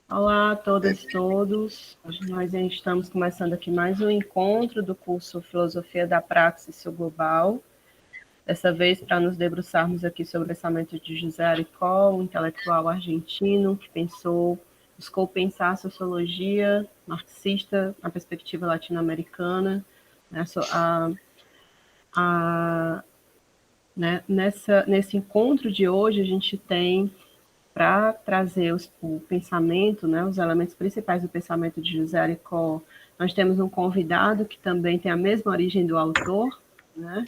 Olá a todas e todos. Hoje nós estamos começando aqui mais um encontro do curso Filosofia da Praxis Global. Dessa vez para nos debruçarmos aqui sobre o pensamento de José Aricó, um intelectual argentino que buscou pensar a sociologia marxista na perspectiva latino-americana, né, nesse encontro de hoje a gente tem para trazer o pensamento, né, os elementos principais do pensamento de José Aricó. Nós temos um convidado que também tem a mesma origem do autor, né?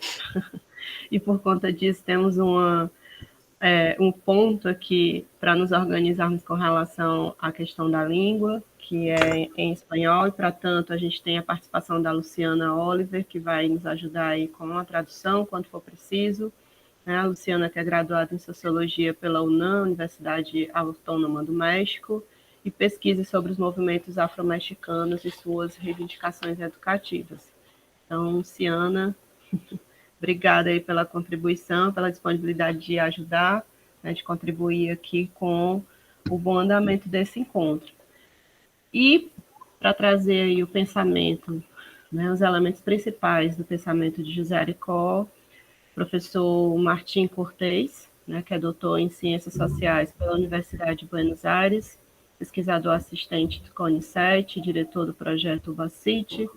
E por conta disso temos um ponto aqui para nos organizarmos com relação à questão da língua, que é em espanhol, e, para tanto, a gente tem a participação da Luciana Oliver, que vai nos ajudar aí com a tradução, quando for preciso. A Luciana, que é graduada em Sociologia pela UNAM, Universidade Autônoma do México, e pesquisa sobre os movimentos afro-mexicanos e suas reivindicações educativas. Então, Luciana, obrigada aí pela contribuição, pela disponibilidade de ajudar, né, de contribuir aqui com o bom andamento desse encontro. E para trazer aí o pensamento, né, os elementos principais do pensamento de José Aricó, professor Martim Cortez, né, que é doutor em Ciências Sociais pela Universidade de Buenos Aires, pesquisador assistente do CONICET, diretor do projeto Vacite,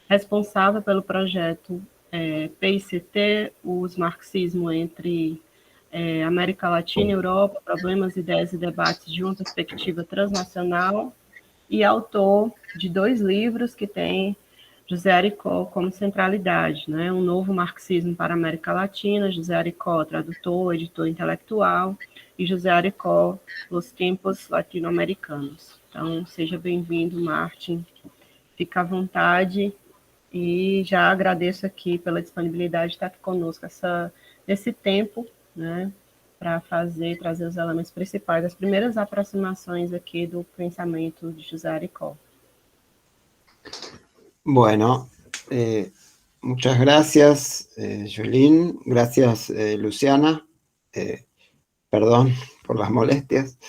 responsável pelo projeto PICT, os marxismo entre América Latina e Europa, problemas, ideias e debates de uma perspectiva transnacional, e autor de 2 livros que têm José Aricó como centralidade, né? Um novo marxismo para a América Latina, José Aricó, tradutor, editor intelectual, e José Aricó, Los Tiempos Latino-Americanos. Então, seja bem-vindo, Martin. Fica à vontade e já agradeço aqui pela disponibilidade de estar aqui conosco nesse tempo, né? Para trazer os elementos principais, as primeiras aproximações aqui do pensamento de José Aricó. Bueno, muchas gracias, Jolín. Gracias, Luciana. Perdón por las molestias.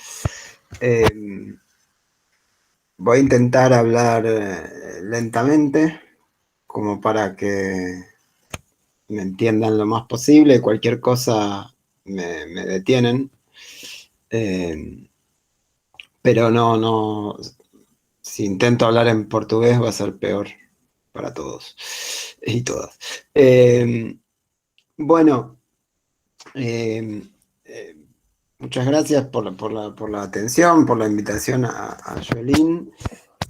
Voy a intentar hablar lentamente, como para que me entiendan lo más posible. Cualquier cosa me detienen. Pero no, si intento hablar en portugués va a ser peor para todos y todas. Bueno, muchas gracias por la atención, por la invitación a Jolín,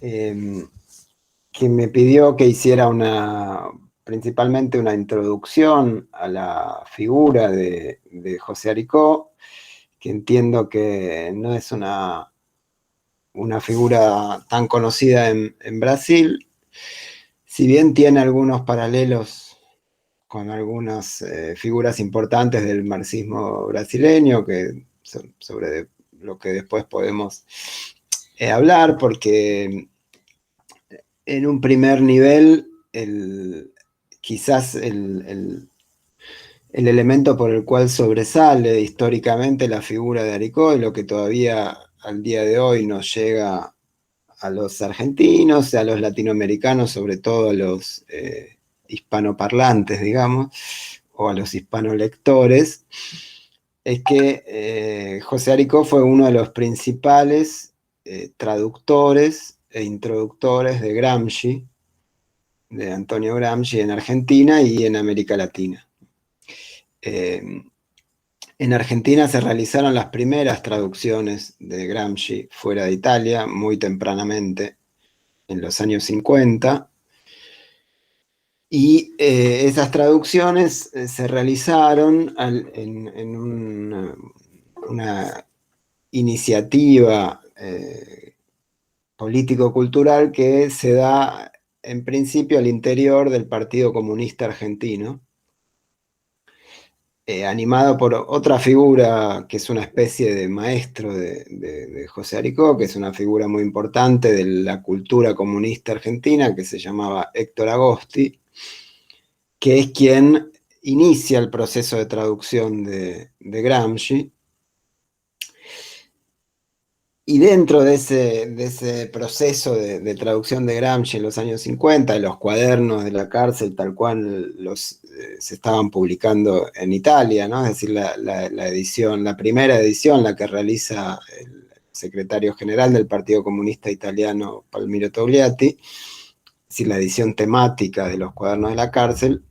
que me pidió que hiciera principalmente una introducción a la figura de José Aricó, que entiendo que no es una figura tan conocida en Brasil, si bien tiene algunos paralelos con algunas figuras importantes del marxismo brasileño, sobre lo que después podemos hablar, porque en un primer nivel, quizás el elemento por el cual sobresale históricamente la figura de Aricó, y lo que todavía al día de hoy nos llega a los argentinos, a los latinoamericanos, sobre todo a los hispanoparlantes, digamos, o a los hispanolectores, es que José Aricó fue uno de los principales traductores e introductores de Gramsci, de Antonio Gramsci, en Argentina y en América Latina. En Argentina se realizaron las primeras traducciones de Gramsci fuera de Italia, muy tempranamente, en los años 50, y esas traducciones se realizaron en una iniciativa político-cultural que se da en principio al interior del Partido Comunista Argentino, animado por otra figura que es una especie de maestro de José Aricó, que es una figura muy importante de la cultura comunista argentina, que se llamaba Héctor Agosti, que es quien inicia el proceso de traducción de Gramsci. Y dentro de ese proceso de traducción de Gramsci en los años 50, de los cuadernos de la cárcel, tal cual se estaban publicando en Italia, ¿no? Es decir, la edición, la primera edición, la que realiza el secretario general del Partido Comunista Italiano, Palmiro Togliatti, es decir, la edición temática de los cuadernos de la cárcel,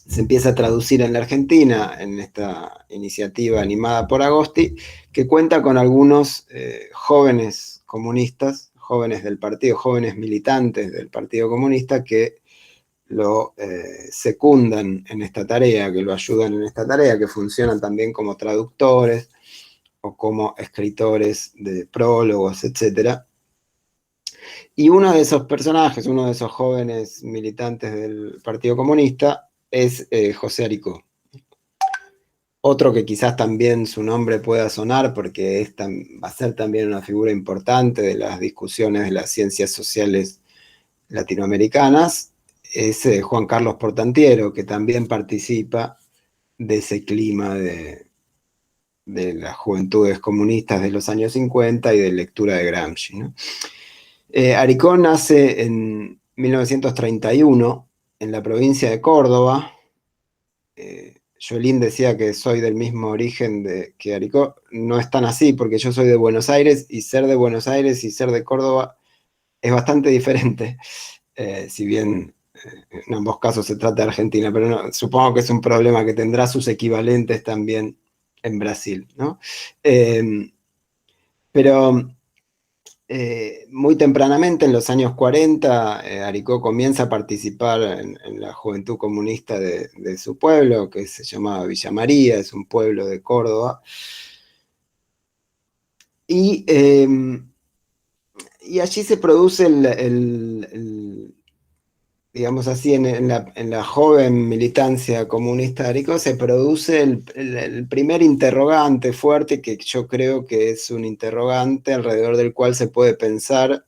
se empieza a traducir en la Argentina, en esta iniciativa animada por Agosti, que cuenta con algunos jóvenes comunistas, jóvenes del partido, jóvenes militantes del Partido Comunista, que lo secundan en esta tarea, que lo ayudan en esta tarea, que funcionan también como traductores o como escritores de prólogos, etc. Y uno de esos personajes, uno de esos jóvenes militantes del Partido Comunista, es José Aricó. Otro que quizás también su nombre pueda sonar porque va a ser también una figura importante de las discusiones de las ciencias sociales latinoamericanas, es Juan Carlos Portantiero, que también participa de ese clima de las juventudes comunistas de los años 50 y de lectura de Gramsci, ¿no? Aricó nace en 1931 en la provincia de Córdoba. Jolín decía que soy del mismo origen que Aricó. No es tan así, porque yo soy de Buenos Aires, y ser de Buenos Aires y ser de Córdoba es bastante diferente, si bien en ambos casos se trata de Argentina, pero no, supongo que es un problema que tendrá sus equivalentes también en Brasil, ¿no? Pero muy tempranamente, en los años 40, Aricó comienza a participar en la juventud comunista de su pueblo, que se llamaba Villa María, es un pueblo de Córdoba. Y allí se produce digamos así, en la joven militancia comunista de Aricó, se produce el primer interrogante fuerte, que yo creo que es un interrogante alrededor del cual se puede pensar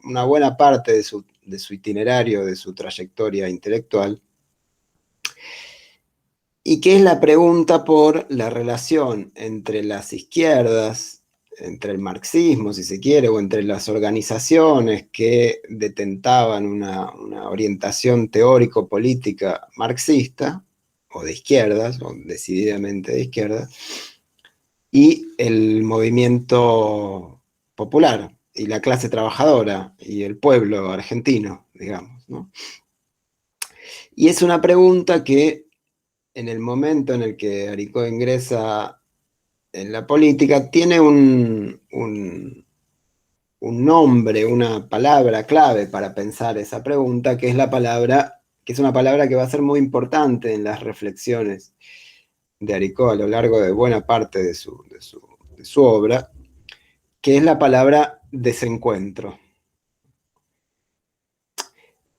una buena parte de su itinerario, de su trayectoria intelectual, y que es la pregunta por la relación entre las izquierdas, entre el marxismo, si se quiere, o entre las organizaciones que detentaban una orientación teórico-política marxista, o de izquierdas, o decididamente de izquierdas, y el movimiento popular, y la clase trabajadora, y el pueblo argentino, digamos, ¿no? Y es una pregunta que en el momento en el que Aricó ingresa en la política, tiene un nombre, una palabra clave para pensar esa pregunta, que es la palabra, que es una palabra que va a ser muy importante en las reflexiones de Aricó a lo largo de buena parte de su obra, que es la palabra desencuentro.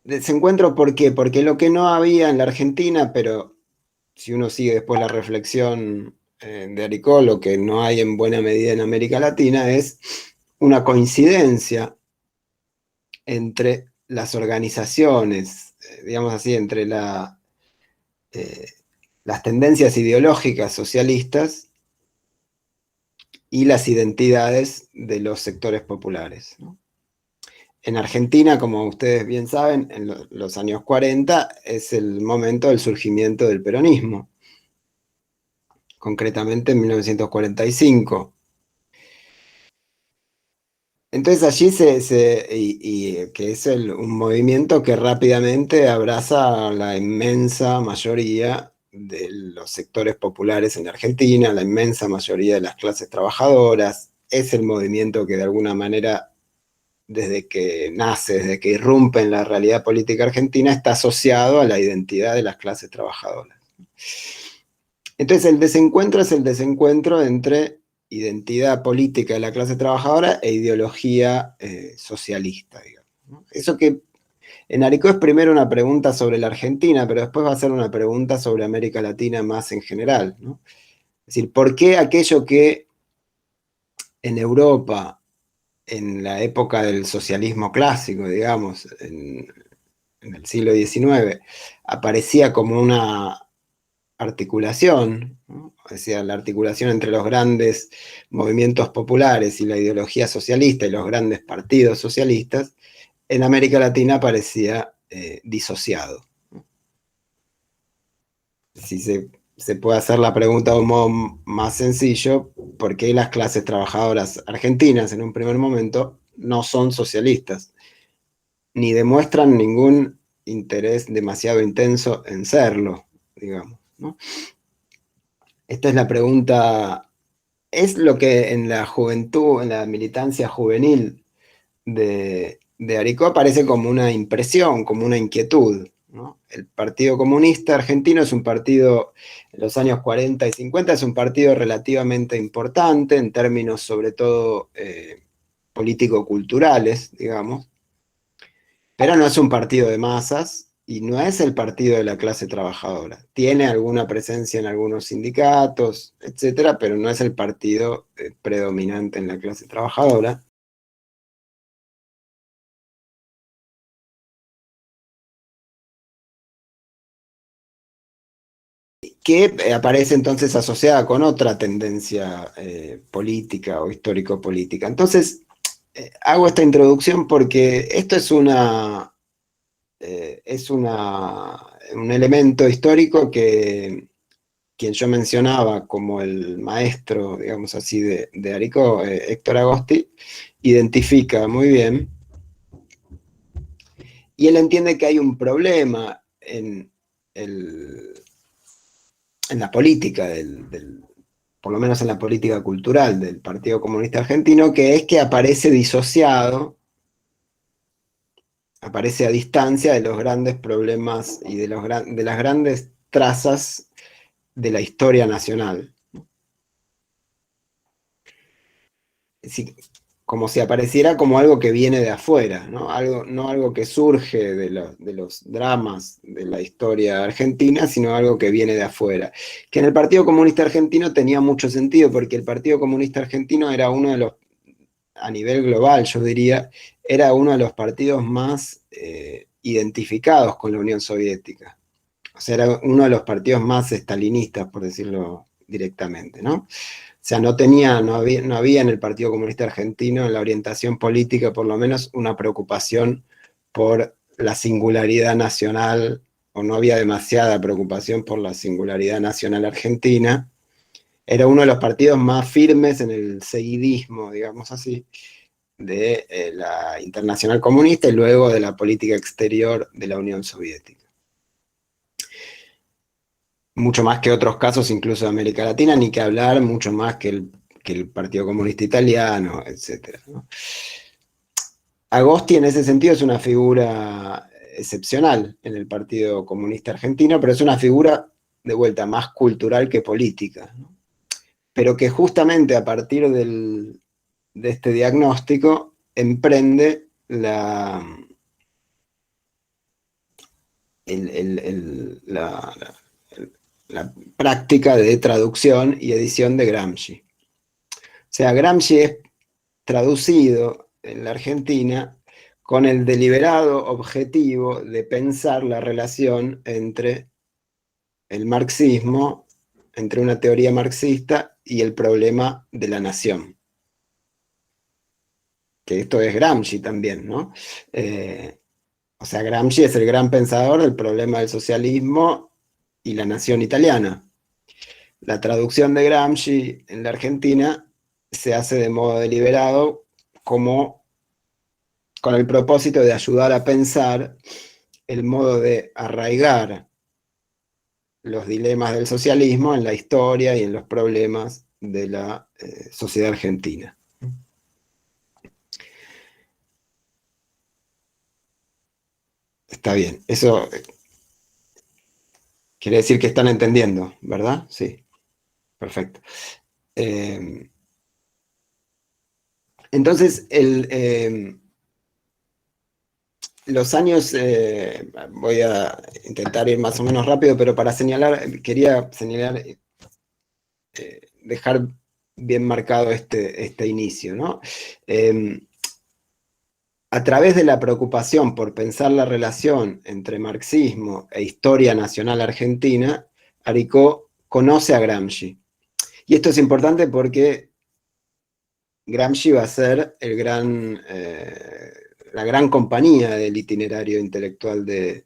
Desencuentro, ¿por qué? Porque lo que no había en la Argentina, pero si uno sigue después la reflexión de Aricó, lo que no hay en buena medida en América Latina es una coincidencia entre las organizaciones, digamos así, entre las tendencias ideológicas socialistas y las identidades de los sectores populares, ¿no? En Argentina, como ustedes bien saben, en los años 40 es el momento del surgimiento del peronismo, concretamente en 1945. Entonces allí que es un movimiento que rápidamente abraza a la inmensa mayoría de los sectores populares en Argentina, la inmensa mayoría de las clases trabajadoras. Es el movimiento que de alguna manera, desde que nace, desde que irrumpe en la realidad política argentina, está asociado a la identidad de las clases trabajadoras. Entonces el desencuentro es el desencuentro entre identidad política de la clase trabajadora e ideología socialista, digamos, ¿no? Eso que en Aricó es primero una pregunta sobre la Argentina, pero después va a ser una pregunta sobre América Latina más en general, ¿no? Es decir, ¿por qué aquello que en Europa, en la época del socialismo clásico, digamos, en el siglo XIX, aparecía como una articulación, ¿no? O sea, la articulación entre los grandes movimientos populares y la ideología socialista y los grandes partidos socialistas, en América Latina parecía disociado. Si se puede hacer la pregunta de un modo más sencillo, ¿por qué las clases trabajadoras argentinas en un primer momento no son socialistas? Ni demuestran ningún interés demasiado intenso en serlo, digamos, ¿no? Esta es la pregunta, es lo que en la juventud, en la militancia juvenil de Aricó aparece como una impresión, como una inquietud, ¿no? El Partido Comunista Argentino es un partido, en los años 40 y 50, es un partido relativamente importante en términos sobre todo político-culturales, digamos, pero no es un partido de masas y no es el partido de la clase trabajadora. Tiene alguna presencia en algunos sindicatos, etcétera, pero no es el partido predominante en la clase trabajadora. Que aparece entonces asociada con otra tendencia política o histórico-política. Entonces, hago esta introducción porque esto es un elemento histórico que quien yo mencionaba como el maestro, digamos así, de Aricó, Héctor Agosti, identifica muy bien, y él entiende que hay un problema en la política por lo menos en la política cultural del Partido Comunista Argentino, que es que aparece disociado, aparece a distancia de los grandes problemas y de las grandes trazas de la historia nacional. Sí, como si apareciera como algo que viene de afuera, ¿no? No algo que surge de los dramas de la historia argentina, sino algo que viene de afuera. Que en el Partido Comunista Argentino tenía mucho sentido, porque el Partido Comunista Argentino era uno de los, a nivel global, yo diría, era uno de los partidos más identificados con la Unión Soviética. O sea, era uno de los partidos más estalinistas, por decirlo directamente, ¿no? O sea, no había en el Partido Comunista Argentino, en la orientación política, por lo menos, una preocupación por la singularidad nacional, o no había demasiada preocupación por la singularidad nacional argentina. Era uno de los partidos más firmes en el seguidismo, digamos así, de la Internacional Comunista y luego de la política exterior de la Unión Soviética. Mucho más que otros casos, incluso de América Latina, ni que hablar, mucho más que el Partido Comunista Italiano, etc., ¿no? Agosti en ese sentido es una figura excepcional en el Partido Comunista Argentino, pero es una figura de vuelta más cultural que política, ¿no? Pero que justamente a partir de este diagnóstico emprende la práctica de traducción y edición de Gramsci. O sea, Gramsci es traducido en la Argentina con el deliberado objetivo de pensar la relación entre el marxismo, entre una teoría marxista y el problema de la nación. Que esto es Gramsci también, ¿no? O sea, Gramsci es el gran pensador del problema del socialismo y la nación italiana. La traducción de Gramsci en la Argentina se hace de modo deliberado como con el propósito de ayudar a pensar el modo de arraigar los dilemas del socialismo en la historia y en los problemas de la sociedad argentina. Está bien, eso quiere decir que están entendiendo, ¿verdad? Sí, perfecto. Entonces, los años, voy a intentar ir más o menos rápido, pero para quería señalar, dejar bien marcado este inicio, ¿no? A través de la preocupación por pensar la relación entre marxismo e historia nacional argentina, Aricó conoce a Gramsci. Y esto es importante porque Gramsci va a ser la gran compañía del itinerario intelectual de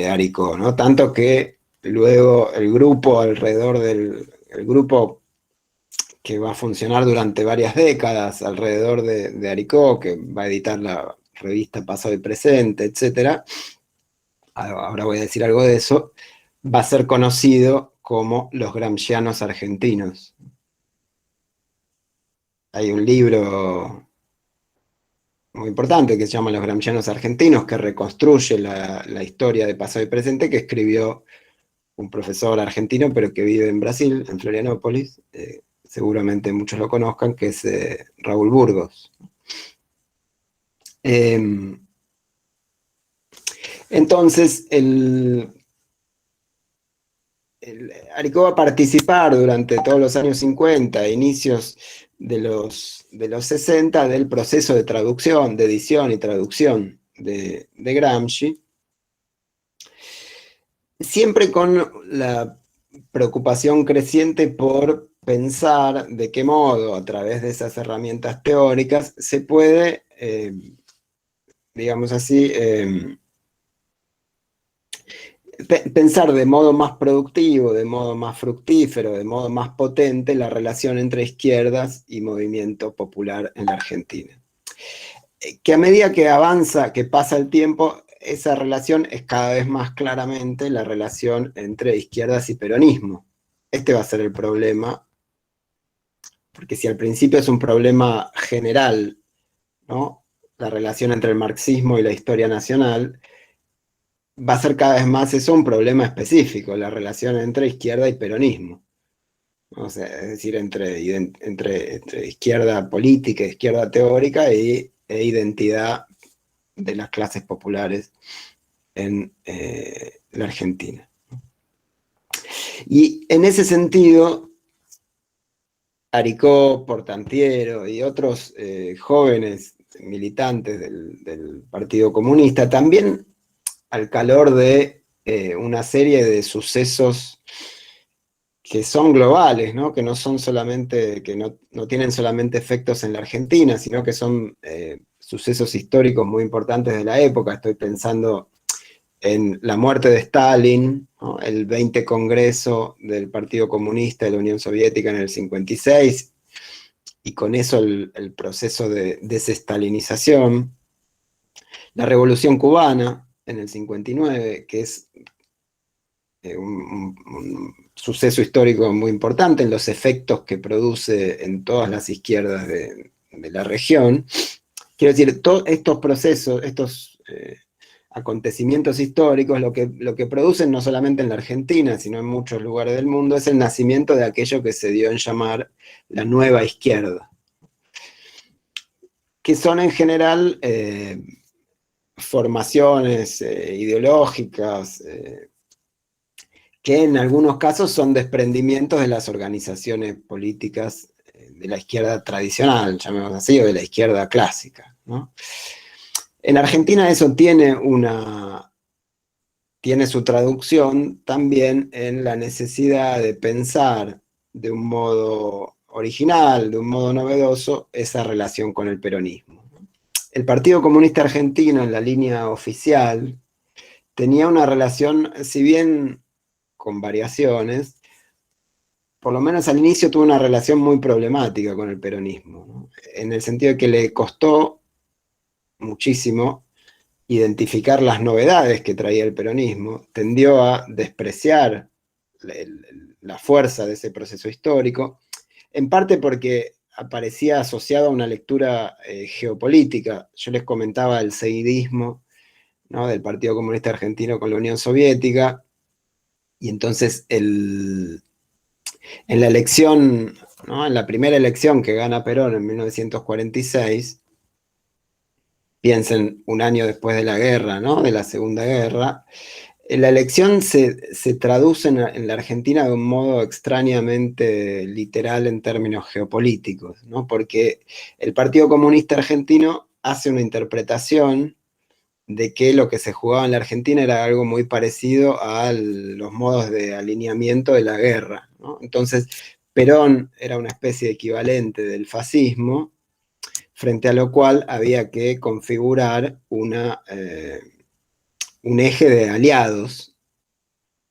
Aricó, ¿no? Tanto que luego el grupo el grupo que va a funcionar durante varias décadas alrededor de Aricó, que va a editar la revista Pasado y Presente, etc. Ahora voy a decir algo de eso, va a ser conocido como los gramscianos argentinos. Hay un libro muy importante que se llama Los Gramscianos Argentinos, que reconstruye la historia de Pasado y Presente, que escribió un profesor argentino, pero que vive en Brasil, en Florianópolis. Seguramente muchos lo conozcan, que es Raúl Burgos. Entonces, Aricó va a participar durante todos los años 50, inicios de los 60, del proceso de traducción, de edición y traducción de Gramsci, siempre con la preocupación creciente por pensar de qué modo, a través de esas herramientas teóricas, se puede, digamos así, pensar de modo más productivo, de modo más fructífero, de modo más potente la relación entre izquierdas y movimiento popular en la Argentina. Que a medida que avanza, que pasa el tiempo, esa relación es cada vez más claramente la relación entre izquierdas y peronismo. Este va a ser el problema, porque si al principio es un problema general, ¿no?, la relación entre el marxismo y la historia nacional, va a ser cada vez más eso un problema específico, la relación entre izquierda y peronismo. O sea, es decir, entre izquierda política, izquierda teórica e identidad de las clases populares en la Argentina. Y en ese sentido, Aricó, Portantiero y otros jóvenes militantes del Partido Comunista, también al calor de una serie de sucesos que son globales, ¿no?, que no son solamente, que no tienen solamente efectos en la Argentina, sino que son sucesos históricos muy importantes de la época. Estoy pensando en la muerte de Stalin, ¿no?, el 20 Congreso del Partido Comunista de la Unión Soviética en el 56, y con eso el proceso de desestalinización, la Revolución Cubana en el 59, que es un suceso histórico muy importante en los efectos que produce en todas las izquierdas de la región. Quiero decir, todos estos procesos, estos acontecimientos históricos, lo que producen no solamente en la Argentina, sino en muchos lugares del mundo, es el nacimiento de aquello que se dio en llamar la nueva izquierda, que son en general formaciones ideológicas, que en algunos casos son desprendimientos de las organizaciones políticas de la izquierda tradicional, llamémoslo así, o de la izquierda clásica, ¿no? En Argentina eso tiene su traducción también en la necesidad de pensar de un modo original, de un modo novedoso, esa relación con el peronismo. El Partido Comunista Argentino, en la línea oficial, tenía una relación, si bien con variaciones, por lo menos al inicio tuvo una relación muy problemática con el peronismo, ¿no?, en el sentido de que le costó muchísimo identificar las novedades que traía el peronismo, tendió a despreciar la fuerza de ese proceso histórico, en parte porque aparecía asociado a una lectura geopolítica. Yo les comentaba el seguidismo, ¿no?, del Partido Comunista Argentino con la Unión Soviética, y entonces en la elección, ¿no?, en la primera elección que gana Perón en 1946, piensen un año después de la guerra, ¿no?, de la Segunda Guerra, la elección se traduce en la Argentina de un modo extrañamente literal en términos geopolíticos, ¿no?, porque el Partido Comunista Argentino hace una interpretación de que lo que se jugaba en la Argentina era algo muy parecido a los modos de alineamiento de la guerra, ¿no? Entonces, Perón era una especie de equivalente del fascismo, frente a lo cual había que configurar un eje de aliados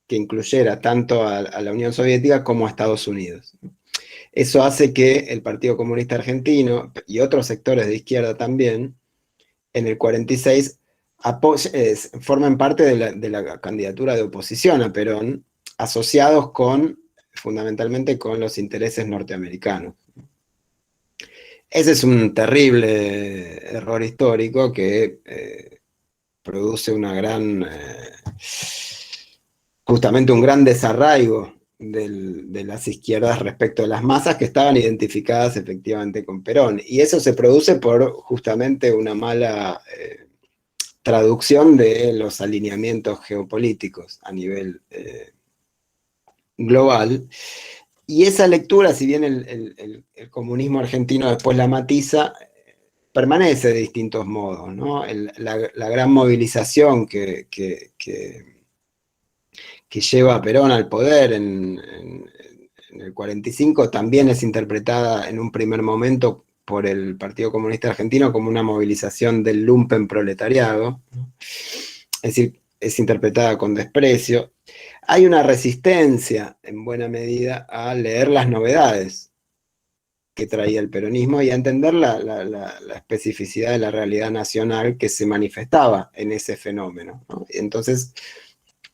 que incluyera tanto a la Unión Soviética como a Estados Unidos. Eso hace que el Partido Comunista Argentino y otros sectores de izquierda también, en el 46, formen parte de la candidatura de oposición a Perón, asociados fundamentalmente con los intereses norteamericanos. Ese es un terrible error histórico que produce justamente un gran desarraigo de las izquierdas respecto de las masas que estaban identificadas efectivamente con Perón. Y eso se produce por justamente una mala traducción de los alineamientos geopolíticos a nivel global. Y esa lectura, si bien el comunismo argentino después la matiza, permanece de distintos modos, ¿no? La gran movilización que lleva a Perón al poder en el 45 también es interpretada en un primer momento por el Partido Comunista Argentino como una movilización del lumpen proletariado, ¿no? Es decir, es interpretada con desprecio. Hay una resistencia, en buena medida, a leer las novedades que traía el peronismo y a entender la especificidad de la realidad nacional que se manifestaba en ese fenómeno, ¿no? Entonces,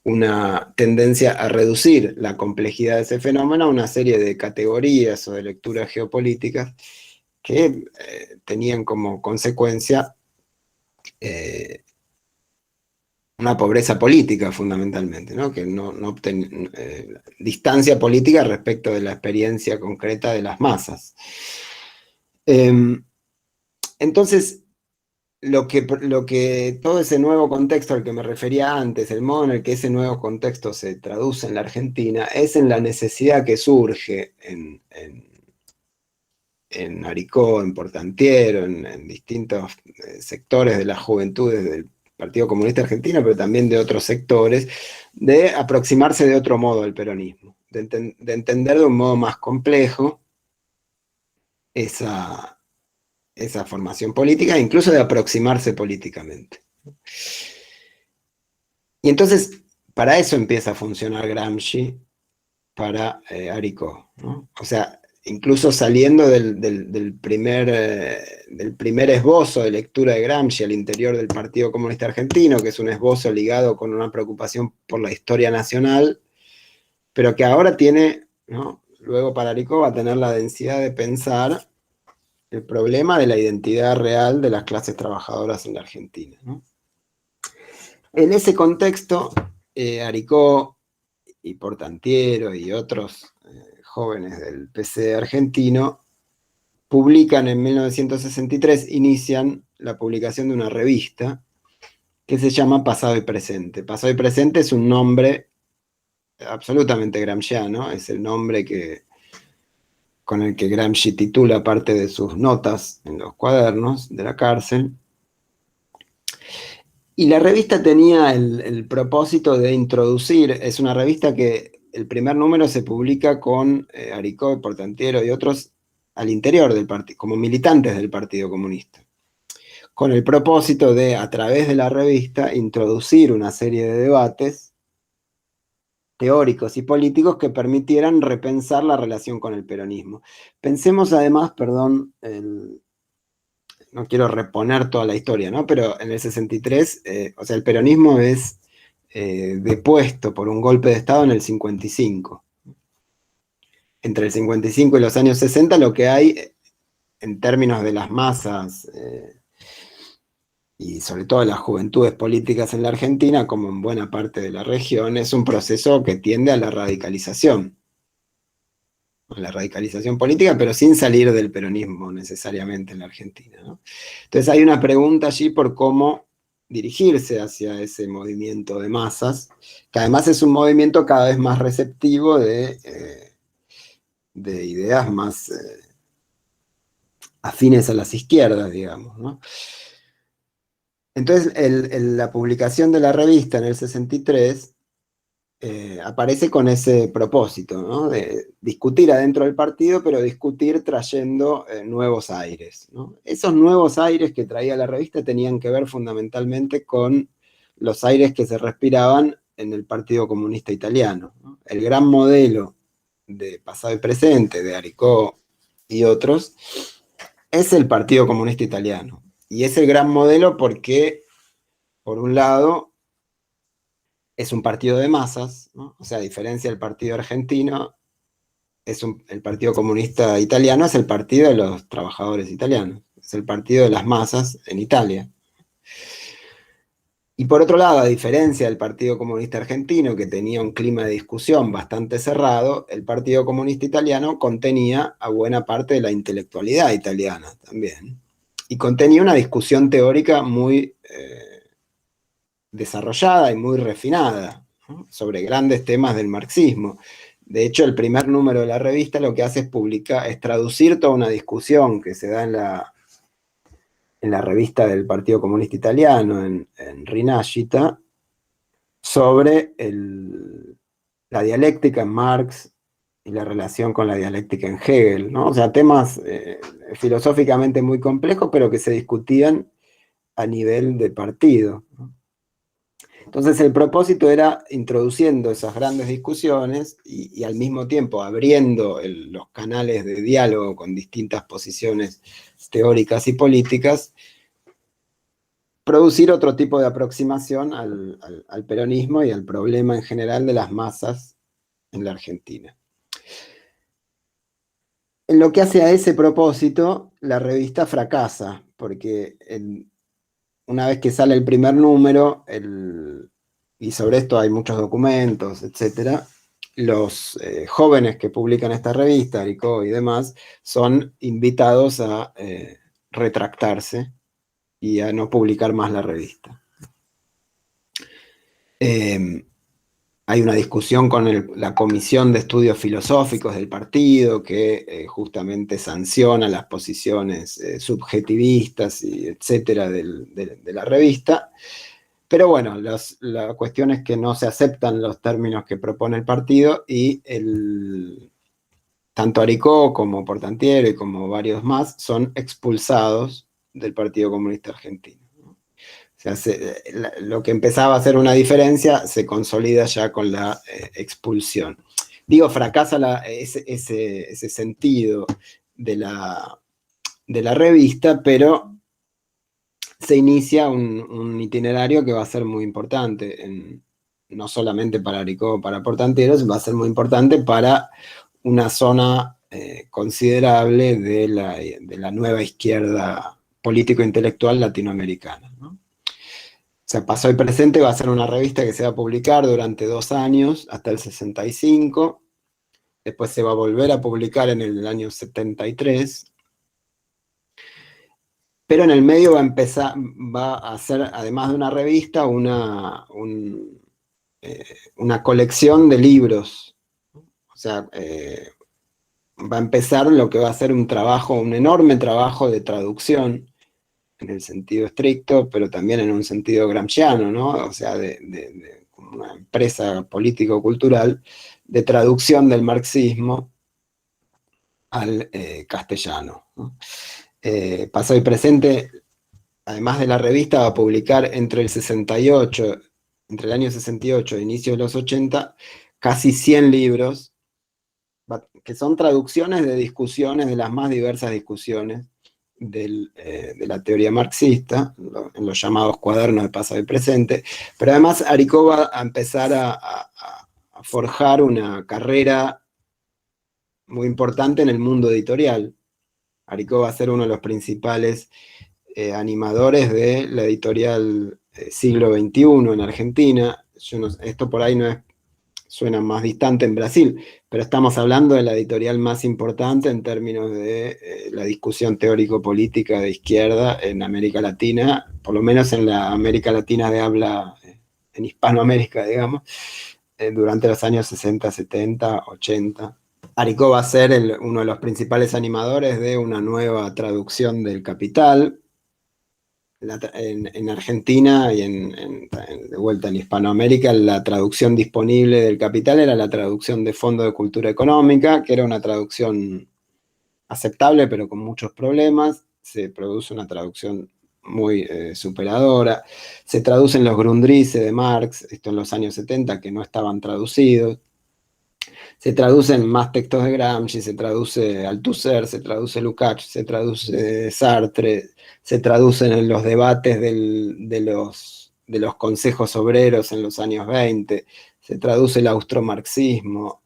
una tendencia a reducir la complejidad de ese fenómeno a una serie de categorías o de lecturas geopolíticas que tenían como consecuencia una pobreza política fundamentalmente, ¿no? Que no distancia política respecto de la experiencia concreta de las masas. Entonces, lo que todo ese nuevo contexto al que me refería antes, el modo en el que ese nuevo contexto se traduce en la Argentina, es en la necesidad que surge en Aricó, en Portantiero, en distintos sectores de las juventudes del Partido Comunista Argentino, pero también de otros sectores, de aproximarse de otro modo al peronismo, de entender de un modo más complejo esa formación política, e incluso de aproximarse políticamente. Y entonces, para eso empieza a funcionar Gramsci para Aricó, ¿no? O sea, incluso saliendo del primer esbozo de lectura de Gramsci al interior del Partido Comunista Argentino, que es un esbozo ligado con una preocupación por la historia nacional, pero que ahora tiene, ¿no? Luego para Aricó va a tener la densidad de pensar el problema de la identidad real de las clases trabajadoras en la Argentina, ¿no? En ese contexto, Aricó y Portantiero y otros jóvenes del PC argentino publican en 1963, inician la publicación de una revista que se llama Pasado y Presente. Pasado y Presente es un nombre absolutamente gramsciano, es el nombre con el que Gramsci titula parte de sus notas en los cuadernos de la cárcel. Y la revista tenía el propósito de introducir, es una revista que el primer número se publica con Aricó, Portantiero y otros al interior del partido, como militantes del Partido Comunista, con el propósito de, a través de la revista, introducir una serie de debates teóricos y políticos que permitieran repensar la relación con el peronismo. Pensemos además, perdón, no quiero reponer toda la historia, ¿no? Pero en el 63, o sea, el peronismo es depuesto por un golpe de Estado en el 55. Entre el 55 y los años 60 lo que hay, en términos de las masas y sobre todo de las juventudes políticas en la Argentina, como en buena parte de la región, es un proceso que tiende a la radicalización política, pero sin salir del peronismo necesariamente en la Argentina, ¿no? Entonces hay una pregunta allí por cómo dirigirse hacia ese movimiento de masas, que además es un movimiento cada vez más receptivo de ideas más afines a las izquierdas, digamos, ¿no? Entonces, la publicación de la revista en el 63 aparece con ese propósito, ¿no? De discutir adentro del partido, pero discutir trayendo nuevos aires, ¿no? Esos nuevos aires que traía la revista tenían que ver fundamentalmente con los aires que se respiraban en el Partido Comunista Italiano, ¿no? El gran modelo de pasado y presente, de Aricó y otros, es el Partido Comunista Italiano. Y es el gran modelo porque, por un lado, es un partido de masas, ¿no? O sea, a diferencia del partido argentino, el Partido Comunista Italiano es el partido de los trabajadores italianos, es el partido de las masas en Italia. Y por otro lado, a diferencia del Partido Comunista Argentino, que tenía un clima de discusión bastante cerrado, el Partido Comunista Italiano contenía a buena parte de la intelectualidad italiana también. Y contenía una discusión teórica muy desarrollada y muy refinada, ¿no? Sobre grandes temas del marxismo. De hecho, el primer número de la revista lo que hace es traducir toda una discusión que se da en la revista del Partido Comunista Italiano, en Rinascita, sobre la dialéctica en Marx y la relación con la dialéctica en Hegel, ¿no? O sea, temas filosóficamente muy complejos, pero que se discutían a nivel de partido, ¿no? Entonces el propósito era introduciendo esas grandes discusiones y al mismo tiempo abriendo los canales de diálogo con distintas posiciones teóricas y políticas, producir otro tipo de aproximación al peronismo y al problema en general de las masas en la Argentina. En lo que hace a ese propósito, la revista fracasa, porque una vez que sale el primer número, y sobre esto hay muchos documentos, etcétera, los jóvenes que publican esta revista, Aricó y demás, son invitados a retractarse y a no publicar más la revista. Hay una discusión con la Comisión de Estudios Filosóficos del partido que justamente sanciona las posiciones subjetivistas y etcétera de la revista. Pero bueno, la cuestión es que no se aceptan los términos que propone el partido y tanto Aricó como Portantiero y como varios más son expulsados del Partido Comunista Argentino. O sea, lo que empezaba a ser una diferencia se consolida ya con la expulsión. Digo, fracasa ese sentido de la revista, pero se inicia un itinerario que va a ser muy importante, no solamente para Aricó, para Portanteros, va a ser muy importante para una zona considerable de la nueva izquierda político-intelectual latinoamericana, ¿no? O sea, Pasado y Presente va a ser una revista que se va a publicar durante 2 años, hasta el 65. Después se va a volver a publicar en el año 73. Pero en el medio va a ser, además de una revista, una colección de libros. O sea, va a empezar lo que va a ser un enorme trabajo de traducción, en el sentido estricto, pero también en un sentido gramsciano, ¿no? O sea, de una empresa político-cultural de traducción del marxismo al castellano, ¿no? Pasado y Presente, además de la revista, va a publicar entre el año 68 e inicio de los 80, casi 100 libros, que son traducciones de discusiones, de las más diversas discusiones de la teoría marxista, en los llamados cuadernos de Pasado y Presente, pero además Aricó va a empezar a forjar una carrera muy importante en el mundo editorial. Aricó va a ser uno de los principales animadores de la editorial Siglo XXI en Argentina. Esto por ahí suena más distante en Brasil, pero estamos hablando de la editorial más importante en términos de la discusión teórico-política de izquierda en América Latina, por lo menos en la América Latina de habla, en Hispanoamérica, digamos, durante los años 60, 70, 80. Aricó va a ser uno de los principales animadores de una nueva traducción del Capital, en Argentina y de vuelta en Hispanoamérica, la traducción disponible del Capital era la traducción de Fondo de Cultura Económica, que era una traducción aceptable, pero con muchos problemas. Se produce una traducción muy superadora. Se traducen los Grundrisse de Marx, esto en los años 70, que no estaban traducidos. Se traducen más textos de Gramsci, se traduce Althusser, se traduce Lukács, se traduce Sartre, se traducen en los debates de los consejos obreros en los años 20, se traduce el austromarxismo,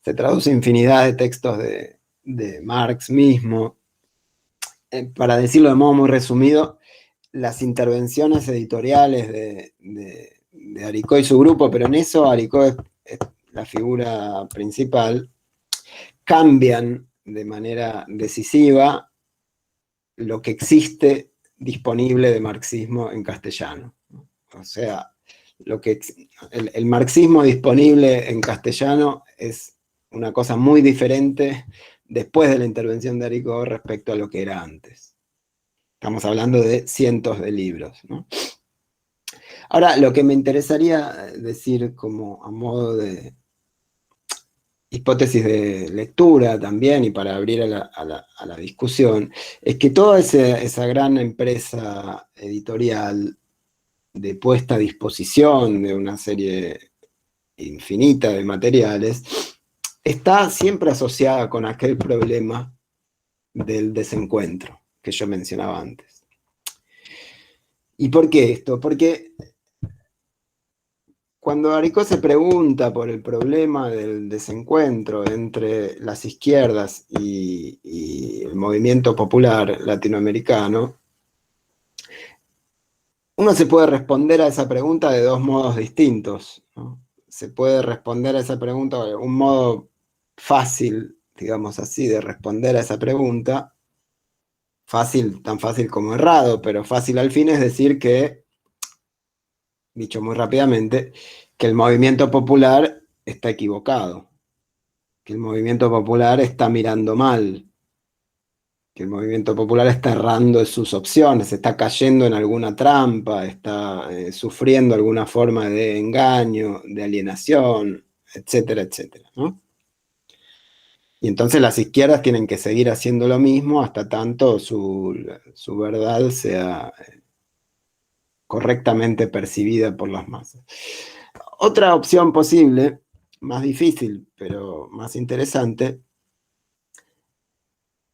se traduce infinidad de textos de Marx mismo. Para decirlo de modo muy resumido, las intervenciones editoriales de Aricó y su grupo, pero en eso Aricó es la figura principal, cambian de manera decisiva lo que existe disponible de marxismo en castellano. O sea, el marxismo disponible en castellano es una cosa muy diferente después de la intervención de Aricó respecto a lo que era antes. Estamos hablando de cientos de libros, ¿no? Ahora, lo que me interesaría decir como a modo de hipótesis de lectura también y para abrir a la discusión, es que toda esa gran empresa editorial de puesta a disposición de una serie infinita de materiales está siempre asociada con aquel problema del desencuentro que yo mencionaba antes. ¿Y por qué esto? Porque cuando Aricó se pregunta por el problema del desencuentro entre las izquierdas y el movimiento popular latinoamericano, uno se puede responder a esa pregunta de dos modos distintos, ¿no? Se puede responder a esa pregunta de un modo fácil, digamos así, de responder a esa pregunta, fácil, tan fácil como errado, pero fácil al fin es decir que, dicho muy rápidamente, que el movimiento popular está equivocado, que el movimiento popular está mirando mal, que el movimiento popular está errando en sus opciones, está cayendo en alguna trampa, está sufriendo alguna forma de engaño, de alienación, etcétera, etcétera, ¿no? Y entonces las izquierdas tienen que seguir haciendo lo mismo hasta tanto su verdad sea correctamente percibida por las masas. Otra opción posible, más difícil, pero más interesante,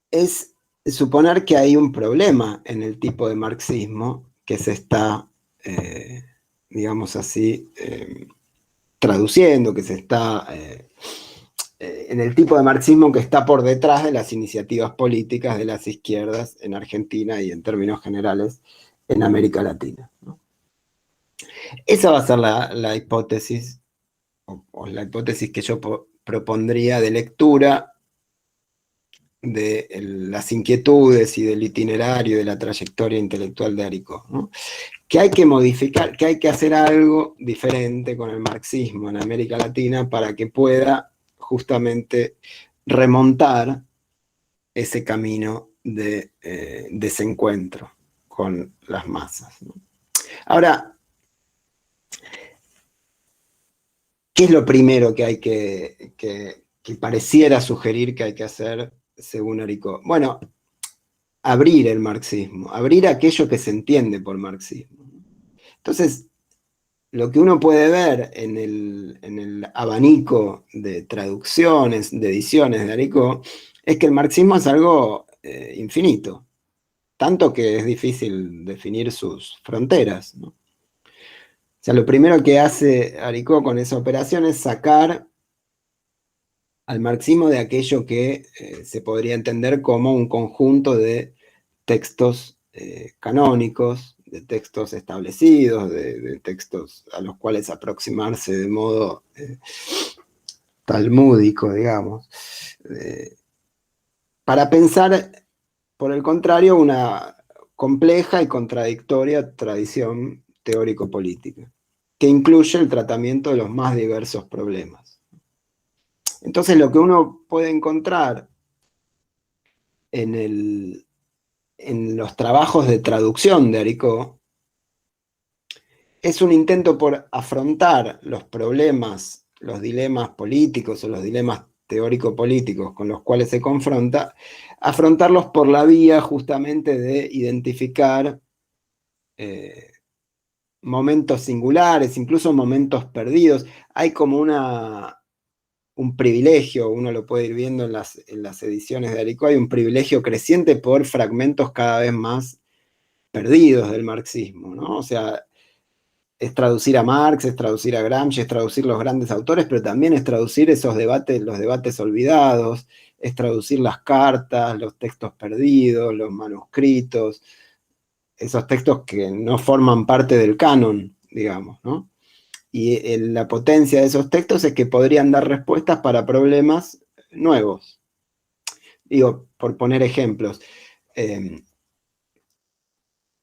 es suponer que hay un problema en el tipo de marxismo que se está, digamos así, traduciendo, que se está, en el tipo de marxismo que está por detrás de las iniciativas políticas de las izquierdas en Argentina y en términos generales en América Latina, ¿no? Esa va a ser la hipótesis, o la hipótesis que yo propondría de lectura de las inquietudes y del itinerario, de la trayectoria intelectual de Aricó, ¿no? Que hay que modificar, que hay que hacer algo diferente con el marxismo en América Latina para que pueda justamente remontar ese camino de desencuentro con las masas, ¿no? Ahora, ¿qué es lo primero que hay que pareciera sugerir que hay que hacer según Aricó? Bueno, abrir el marxismo, abrir aquello que se entiende por marxismo. Entonces, lo que uno puede ver en el abanico de traducciones, de ediciones de Aricó, es que el marxismo es algo infinito, tanto que es difícil definir sus fronteras, ¿no? O sea, lo primero que hace Aricó con esa operación es sacar al marxismo de aquello que se podría entender como un conjunto de textos canónicos, de textos establecidos, de textos a los cuales aproximarse de modo talmúdico, digamos, para pensar, por el contrario, una compleja y contradictoria tradición teórico-política, que incluye el tratamiento de los más diversos problemas. Entonces, lo que uno puede encontrar en en los trabajos de traducción de Aricó, es un intento por afrontar los problemas, los dilemas políticos o los dilemas teórico-políticos con los cuales se confronta, afrontarlos por la vía justamente de identificar momentos singulares, incluso momentos perdidos. Hay como un privilegio, uno lo puede ir viendo en las ediciones de Aricó, hay un privilegio creciente por fragmentos cada vez más perdidos del marxismo, ¿no? O sea, es traducir a Marx, es traducir a Gramsci, es traducir los grandes autores, pero también es traducir esos debates, los debates olvidados, es traducir las cartas, los textos perdidos, los manuscritos, esos textos que no forman parte del canon, digamos, ¿no? Y la potencia de esos textos es que podrían dar respuestas para problemas nuevos. Digo, por poner ejemplos,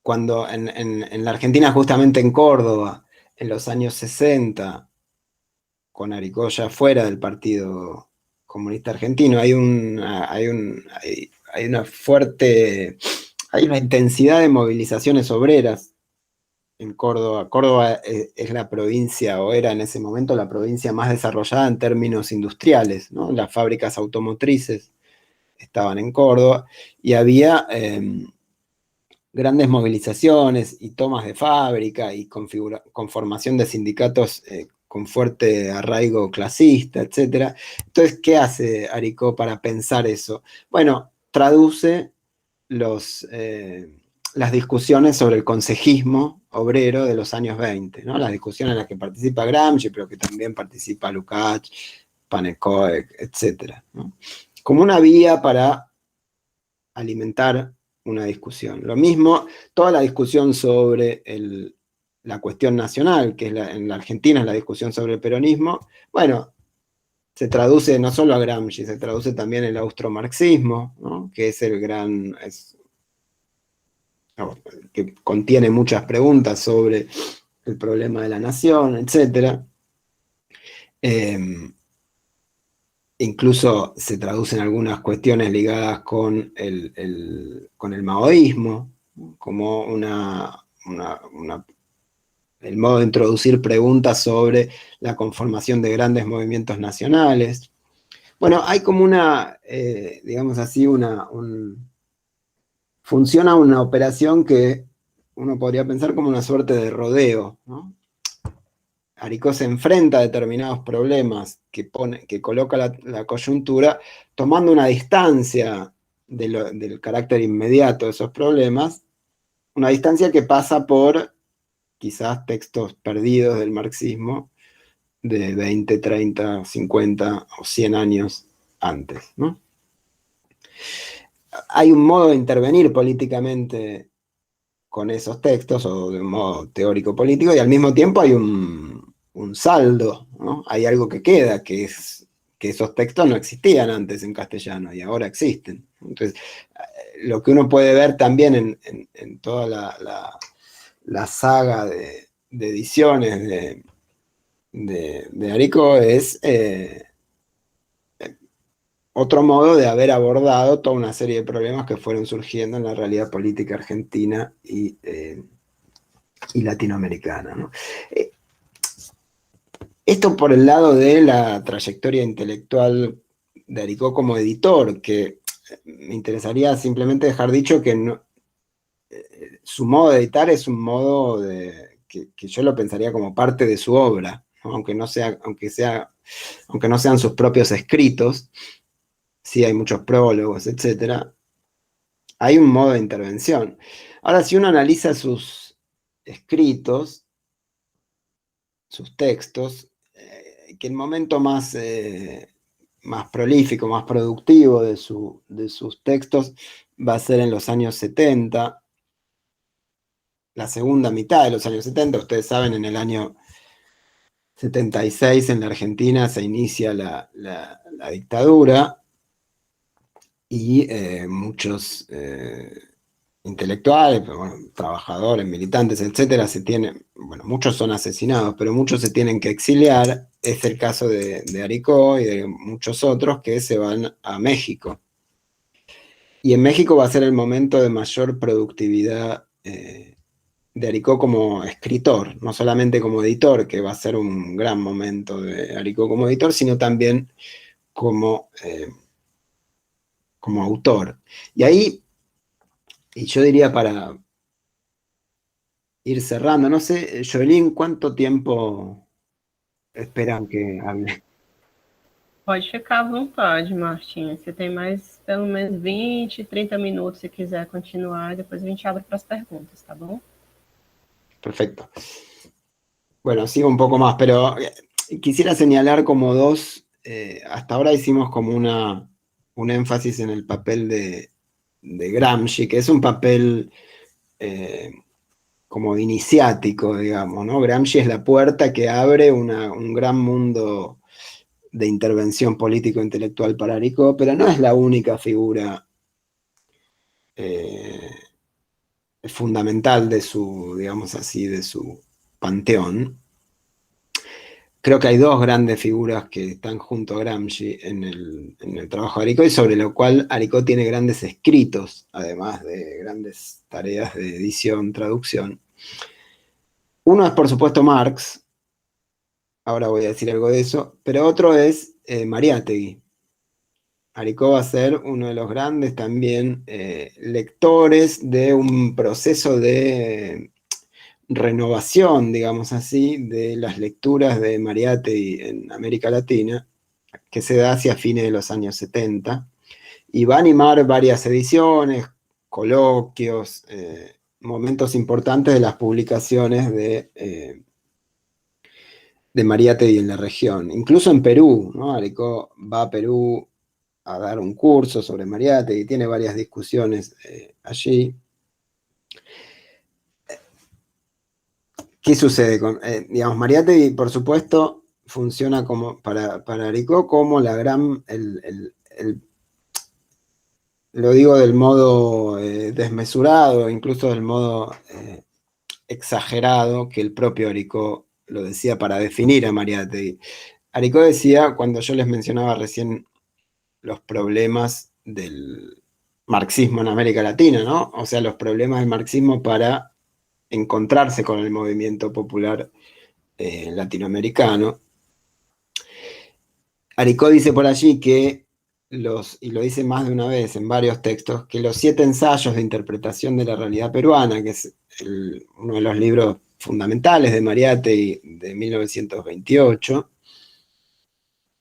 cuando en la Argentina, justamente en Córdoba, en los años 60, con Aricó ya fuera del Partido Comunista Argentino, hay una fuerte, hay una intensidad de movilizaciones obreras en Córdoba. Córdoba es la provincia, o era en ese momento la provincia más desarrollada en términos industriales, ¿no? Las fábricas automotrices estaban en Córdoba y había grandes movilizaciones y tomas de fábrica y conformación de sindicatos con fuerte arraigo clasista, etc. Entonces, ¿qué hace Aricó para pensar eso? Bueno, traduce las discusiones sobre el consejismo obrero de los años 20, ¿no? Las discusiones en las que participa Gramsci, pero que también participa Lukács, Panekoek, etc., ¿no? Como una vía para alimentar una discusión. Lo mismo, toda la discusión sobre la cuestión nacional, que en la Argentina es la discusión sobre el peronismo, bueno, se traduce no solo a Gramsci, se traduce también el austromarxismo, ¿no? Que es el gran... que contiene muchas preguntas sobre el problema de la nación, etc. Incluso se traducen algunas cuestiones ligadas con el maoísmo, como el modo de introducir preguntas sobre la conformación de grandes movimientos nacionales. Bueno, hay como digamos así, funciona una operación que uno podría pensar como una suerte de rodeo, ¿no? Aricó se enfrenta a determinados problemas que coloca la coyuntura, tomando una distancia del carácter inmediato de esos problemas, una distancia que pasa por quizás textos perdidos del marxismo de 20, 30, 50 o 100 años antes, ¿no? Hay un modo de intervenir políticamente con esos textos, o de un modo teórico político, y al mismo tiempo hay un saldo, ¿no? Hay algo que queda, que es que esos textos no existían antes en castellano y ahora existen. Entonces, lo que uno puede ver también en toda la saga de ediciones de Aricó es otro modo de haber abordado toda una serie de problemas que fueron surgiendo en la realidad política argentina y latinoamericana, ¿no? Esto por el lado de la trayectoria intelectual de Aricó como editor, que me interesaría simplemente dejar dicho que no, su modo de editar es un modo que yo lo pensaría como parte de su obra, ¿no? Aunque no sean sus propios escritos, sí hay muchos prólogos, etc. Hay un modo de intervención. Ahora, si uno analiza sus escritos, sus textos, que el momento más prolífico, más productivo de sus textos va a ser en los años 70, la segunda mitad de los años 70. Ustedes saben, en el año 76 en la Argentina se inicia la dictadura y muchos intelectuales, bueno, trabajadores, militantes, etcétera, muchos son asesinados, pero muchos se tienen que exiliar. Es el caso de Aricó y de muchos otros que se van a México. Y en México va a ser el momento de mayor productividad de Aricó como escritor, no solamente como editor, que va a ser un gran momento de Aricó como editor, sino también como, como autor. Y ahí, y yo diría para ir cerrando, no sé, Joelín, ¿cuánto tiempo esperan que hable? Pode ficar à vontade, Martinha. Você tem mais pelo menos 20, 30 minutos se quiser continuar, depois a gente abre para as perguntas, tá bom? Perfecto. Bueno, sigo un poco más, pero quisiera señalar como dos, hasta ahora hicimos como un énfasis en el papel de Gramsci, que es un papel como iniciático, digamos, ¿no? Gramsci es la puerta que abre un gran mundo de intervención político-intelectual para Aricó, pero no es la única figura eh, fundamental de su, digamos así, de su panteón. Creo que hay dos grandes figuras que están junto a Gramsci en el trabajo de Aricó y sobre lo cual Aricó tiene grandes escritos, además de grandes tareas de edición, traducción. Uno es, por supuesto, Marx, ahora voy a decir algo de eso, pero otro es Mariátegui. Aricó va a ser uno de los grandes también lectores de un proceso de renovación, digamos así, de las lecturas de Mariátegui en América Latina, que se da hacia fines de los años 70, y va a animar varias ediciones, coloquios, momentos importantes de las publicaciones de Mariátegui en la región, incluso en Perú, ¿no? Aricó va a Perú a dar un curso sobre Mariátegui, tiene varias discusiones allí. ¿Qué sucede con, digamos, Mariátegui, por supuesto, funciona como para Aricó como la gran, lo digo del modo desmesurado, incluso del modo exagerado, que el propio Aricó lo decía para definir a Mariátegui. Aricó decía, cuando yo les mencionaba recién los problemas del marxismo en América Latina, ¿no? O sea, los problemas del marxismo para encontrarse con el movimiento popular latinoamericano. Aricó dice por allí que y lo dice más de una vez en varios textos, que los 7 ensayos de interpretación de la realidad peruana, que es uno de los libros fundamentales de Mariátegui de 1928,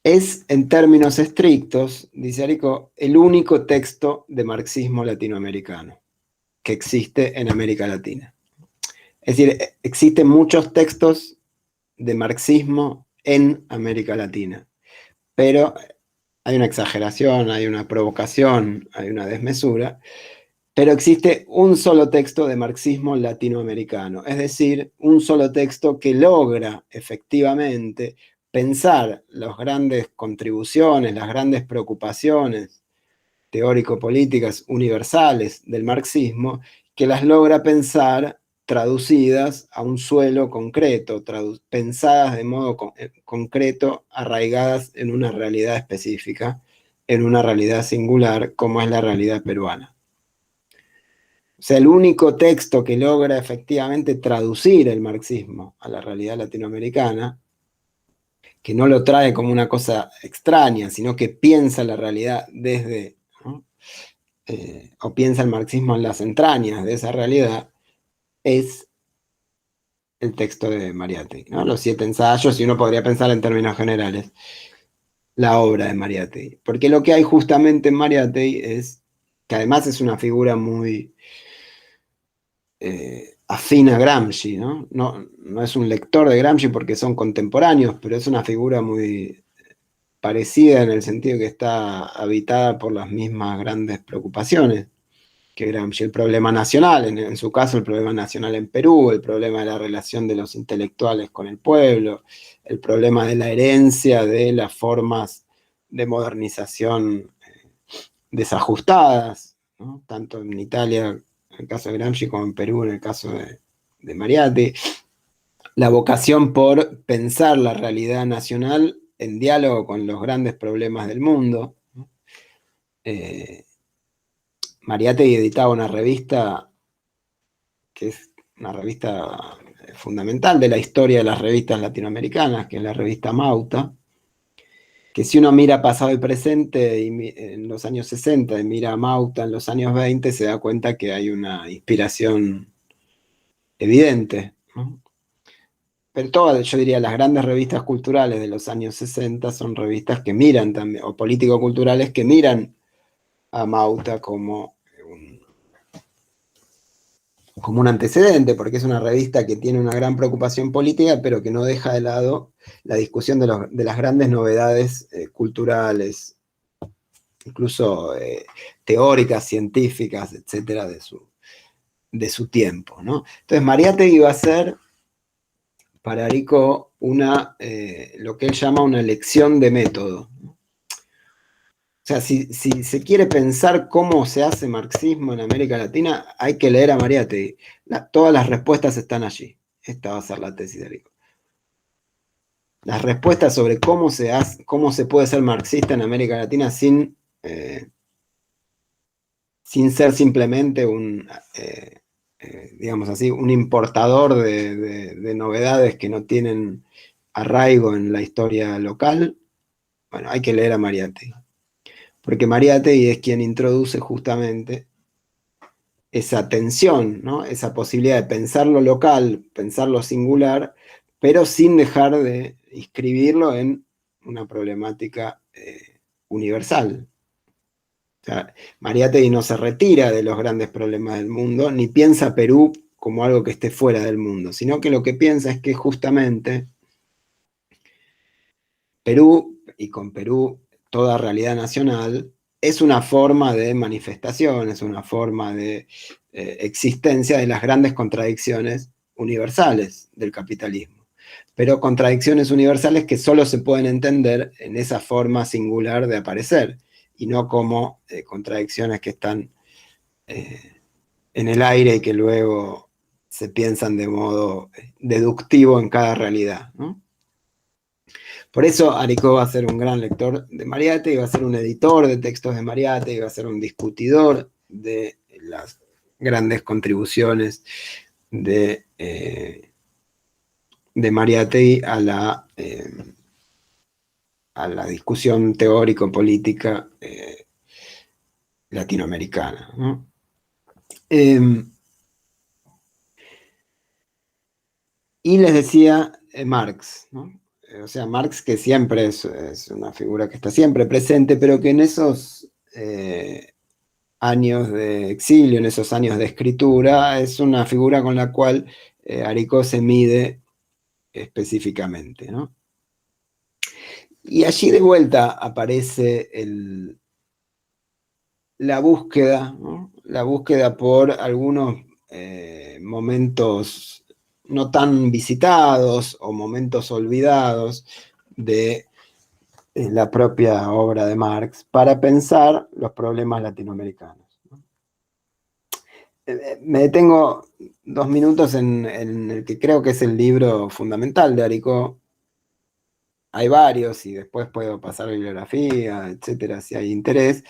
es, en términos estrictos, dice Aricó, el único texto de marxismo latinoamericano que existe en América Latina. Es decir, existen muchos textos de marxismo en América Latina, pero hay una exageración, hay una provocación, hay una desmesura, pero existe un solo texto de marxismo latinoamericano, es decir, un solo texto que logra efectivamente pensar las grandes contribuciones, las grandes preocupaciones teórico-políticas universales del marxismo, que las logra pensar traducidas a un suelo concreto, pensadas de modo concreto, arraigadas en una realidad específica, en una realidad singular, como es la realidad peruana. O sea, el único texto que logra efectivamente traducir el marxismo a la realidad latinoamericana, que no lo trae como una cosa extraña, sino que piensa la realidad desde, ¿no? O piensa el marxismo en las entrañas de esa realidad, es el texto de Mariátegui, ¿no? Los 7 ensayos, y uno podría pensar en términos generales, la obra de Mariátegui. Porque lo que hay justamente en Mariátegui es, que además es una figura muy afín a Gramsci, ¿no? No es un lector de Gramsci porque son contemporáneos, pero es una figura muy parecida en el sentido que está habitada por las mismas grandes preocupaciones que Gramsci, el problema nacional, en su caso el problema nacional en Perú, el problema de la relación de los intelectuales con el pueblo, el problema de la herencia de las formas de modernización desajustadas, ¿no? Tanto en Italia, en el caso de Gramsci, como en Perú, en el caso de Mariátegui, la vocación por pensar la realidad nacional en diálogo con los grandes problemas del mundo, ¿no? Mariátegui editaba una revista que es una revista fundamental de la historia de las revistas latinoamericanas, que es la revista Mauta, que si uno mira pasado y presente en los años 60 y mira a Mauta en los años 20, se da cuenta que hay una inspiración evidente, ¿no? Pero todas, yo diría, las grandes revistas culturales de los años 60 son revistas que miran también, o político-culturales que miran a Mauta como un antecedente, porque es una revista que tiene una gran preocupación política, pero que no deja de lado la discusión de las grandes novedades culturales, incluso teóricas, científicas, etcétera, de su tiempo, ¿no? Entonces, Mariátegui va a ser para Aricó lo que él llama una lección de método. O sea, si se quiere pensar cómo se hace marxismo en América Latina, hay que leer a Mariátegui. Todas las respuestas están allí. Esta va a ser la tesis de Aricó. Las respuestas sobre cómo se puede ser marxista en América Latina sin ser simplemente digamos así, un importador de novedades que no tienen arraigo en la historia local. Bueno, hay que leer a Mariátegui. Porque Mariátegui es quien introduce justamente esa tensión, ¿no? Esa posibilidad de pensar lo local, pensar lo singular, pero sin dejar de inscribirlo en una problemática universal. O sea, Mariátegui no se retira de los grandes problemas del mundo, ni piensa Perú como algo que esté fuera del mundo, sino que lo que piensa es que justamente Perú, y con Perú toda realidad nacional, es una forma de manifestación, es una forma de existencia de las grandes contradicciones universales del capitalismo. Pero contradicciones universales que solo se pueden entender en esa forma singular de aparecer, y no como contradicciones que están en el aire y que luego se piensan de modo deductivo en cada realidad, ¿no? Por eso Aricó va a ser un gran lector de Mariátegui, va a ser un editor de textos de Mariátegui, va a ser un discutidor de las grandes contribuciones de Mariátegui a la discusión teórico-política latinoamericana, ¿no? Y les decía Marx, ¿no? O sea, Marx, que siempre es una figura que está siempre presente, pero que en esos años de exilio, en esos años de escritura, es una figura con la cual Aricó se mide específicamente, ¿no? Y allí de vuelta aparece la búsqueda, ¿no? La búsqueda por algunos momentos no tan visitados o momentos olvidados de la propia obra de Marx para pensar los problemas latinoamericanos. Me detengo 2 minutos en el que creo que es el libro fundamental de Aricó. Hay varios y después puedo pasar bibliografía, etcétera, si hay interés,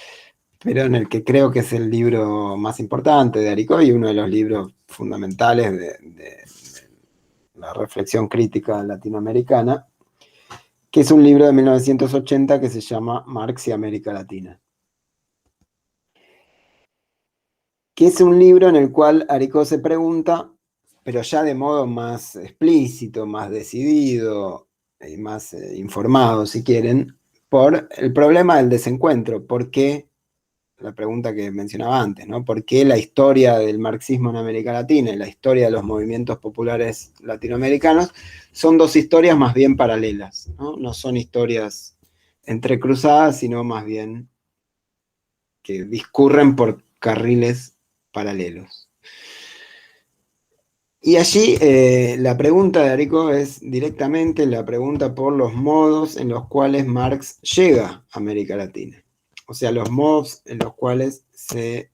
pero en el que creo que es el libro más importante de Aricó y uno de los libros fundamentales de la reflexión crítica latinoamericana, que es un libro de 1980 que se llama Marx y América Latina. Que es un libro en el cual Aricó se pregunta, pero ya de modo más explícito, más decidido y más informado, si quieren, por el problema del desencuentro. ¿Por qué? La pregunta que mencionaba antes, ¿no? ¿Por qué la historia del marxismo en América Latina y la historia de los movimientos populares latinoamericanos son dos historias más bien paralelas, ¿no? No son historias entrecruzadas, sino más bien que discurren por carriles paralelos. Y allí la pregunta de Aricó es directamente la pregunta por los modos en los cuales Marx llega a América Latina. O sea, los modos en los cuales se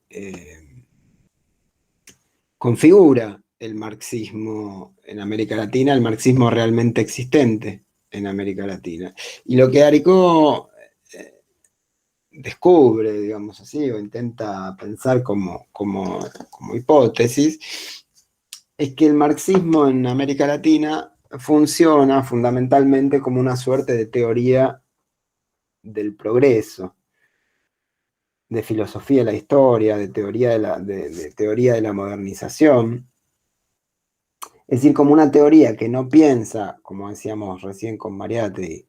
configura el marxismo en América Latina, el marxismo realmente existente en América Latina. Y lo que Aricó descubre, digamos así, o intenta pensar como hipótesis, es que el marxismo en América Latina funciona fundamentalmente como una suerte de teoría del progreso, de filosofía de la historia, de teoría de teoría de la modernización. Es decir, como una teoría que no piensa, como decíamos recién con Mariátegui,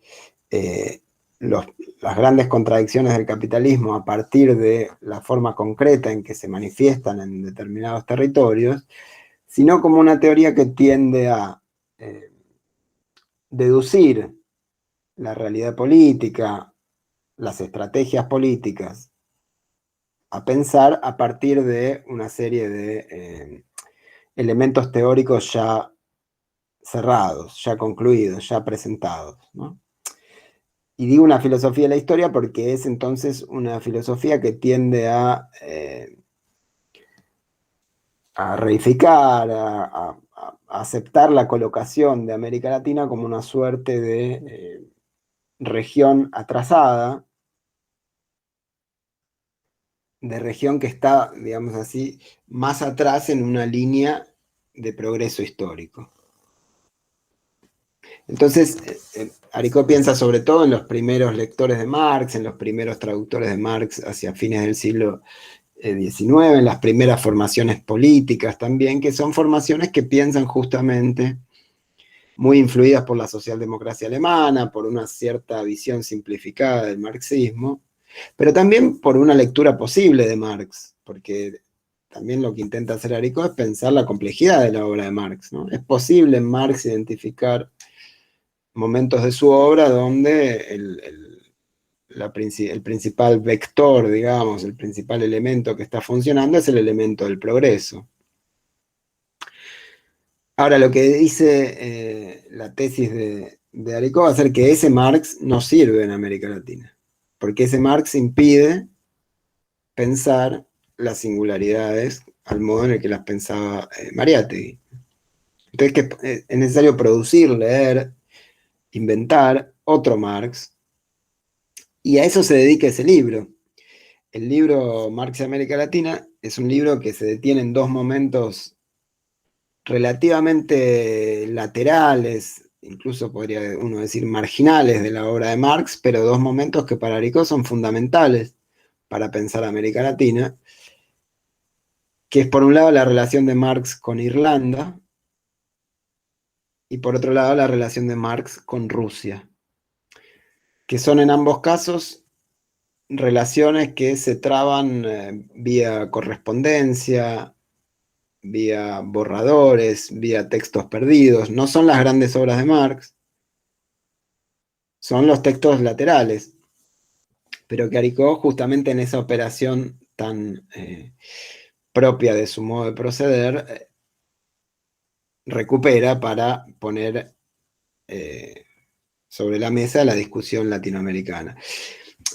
eh, las grandes contradicciones del capitalismo a partir de la forma concreta en que se manifiestan en determinados territorios, sino como una teoría que tiende a deducir la realidad política, las estrategias políticas, a pensar a partir de una serie de elementos teóricos ya cerrados, ya concluidos, ya presentados, ¿no? Y digo una filosofía de la historia porque es entonces una filosofía que tiende a reificar, a aceptar la colocación de América Latina como una suerte de región atrasada, de región que está, digamos así, más atrás en una línea de progreso histórico. Entonces, Aricó piensa sobre todo en los primeros lectores de Marx, en los primeros traductores de Marx hacia fines del siglo XIX, en las primeras formaciones políticas también, que son formaciones que piensan justamente muy influidas por la socialdemocracia alemana, por una cierta visión simplificada del marxismo, pero también por una lectura posible de Marx, porque también lo que intenta hacer Aricó es pensar la complejidad de la obra de Marx, ¿no? Es posible en Marx identificar momentos de su obra donde el principal vector, digamos, el principal elemento que está funcionando es el elemento del progreso. Ahora, lo que dice la tesis de Aricó va a ser que ese Marx no sirve en América Latina, porque ese Marx impide pensar las singularidades al modo en el que las pensaba Mariátegui. Entonces que es necesario producir, leer, inventar otro Marx, y a eso se dedica ese libro. El libro Marx y América Latina es un libro que se detiene en dos momentos relativamente laterales, incluso podría uno decir marginales de la obra de Marx, pero dos momentos que para Aricó son fundamentales para pensar América Latina, que es por un lado la relación de Marx con Irlanda y por otro lado la relación de Marx con Rusia, que son en ambos casos relaciones que se traban vía correspondencia, vía borradores, vía textos perdidos. No son las grandes obras de Marx, son los textos laterales, pero que Aricó justamente en esa operación tan propia de su modo de proceder, recupera para poner sobre la mesa la discusión latinoamericana.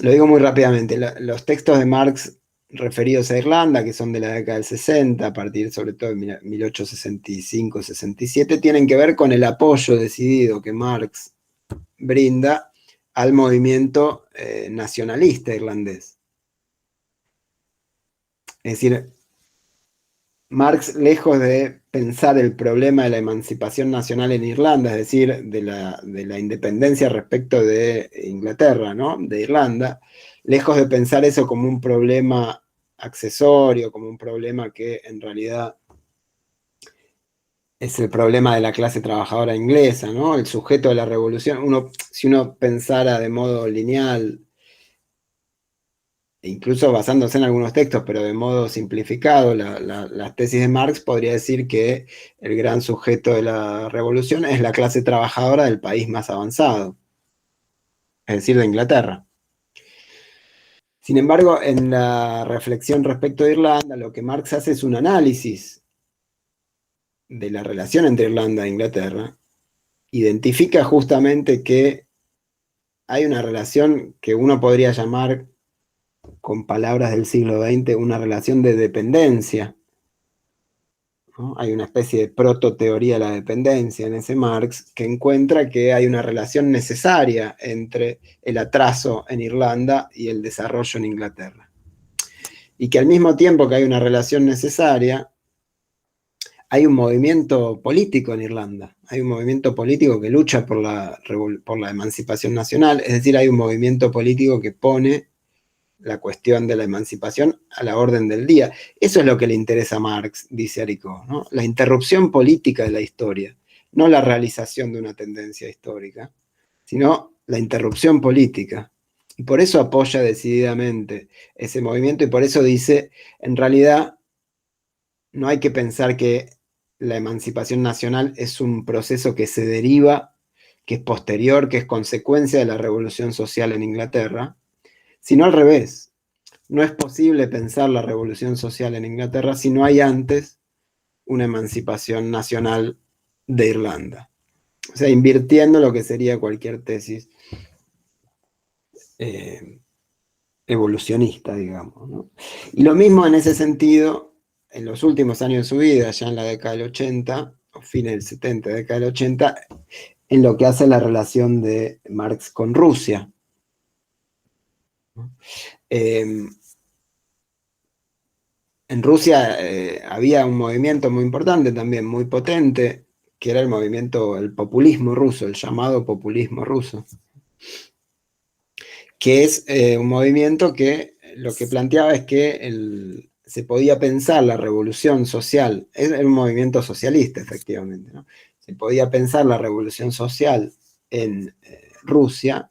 Lo digo muy rápidamente, los textos de Marx referidos a Irlanda, que son de la década del 60, a partir sobre todo de 1865-67, tienen que ver con el apoyo decidido que Marx brinda al movimiento nacionalista irlandés. Es decir, Marx, lejos de pensar el problema de la emancipación nacional en Irlanda, es decir, de la independencia respecto de Inglaterra, ¿no? De Irlanda, lejos de pensar eso como un problema accesorio, como un problema que en realidad es el problema de la clase trabajadora inglesa, ¿no? El sujeto de la revolución. Si uno pensara de modo lineal, incluso basándose en algunos textos, pero de modo simplificado, las tesis de Marx podría decir que el gran sujeto de la revolución es la clase trabajadora del país más avanzado, es decir, de Inglaterra. Sin embargo, en la reflexión respecto de Irlanda, lo que Marx hace es un análisis de la relación entre Irlanda e Inglaterra, identifica justamente que hay una relación que uno podría llamar, con palabras del siglo XX, una relación de dependencia ¿no? Hay una especie de prototeoría de la dependencia en ese Marx que encuentra que hay una relación necesaria entre el atraso en Irlanda y el desarrollo en Inglaterra. Y que al mismo tiempo que hay una relación necesaria, hay un movimiento político en Irlanda, hay un movimiento político que lucha por la emancipación nacional, es decir, hay un movimiento político que pone la cuestión de la emancipación a la orden del día. Eso es lo que le interesa a Marx, dice Aricó, ¿no? La interrupción política de la historia, no la realización de una tendencia histórica, sino la interrupción política. Y por eso apoya decididamente ese movimiento y por eso dice, en realidad, no hay que pensar que la emancipación nacional es un proceso que se deriva, que es posterior, que es consecuencia de la revolución social en Inglaterra, sino al revés. No es posible pensar la revolución social en Inglaterra si no hay antes una emancipación nacional de Irlanda. O sea, invirtiendo lo que sería cualquier tesis evolucionista, digamos, ¿no? Y lo mismo en ese sentido, en los últimos años de su vida, ya en la década del 80, o fines del 70, década del 80, en lo que hace la relación de Marx con Rusia. En Rusia había un movimiento muy importante también, muy potente, que era el populismo ruso, el llamado populismo ruso, que es un movimiento que lo que planteaba es que se podía pensar la revolución social, era un movimiento socialista efectivamente, ¿no? Se podía pensar la revolución social en Rusia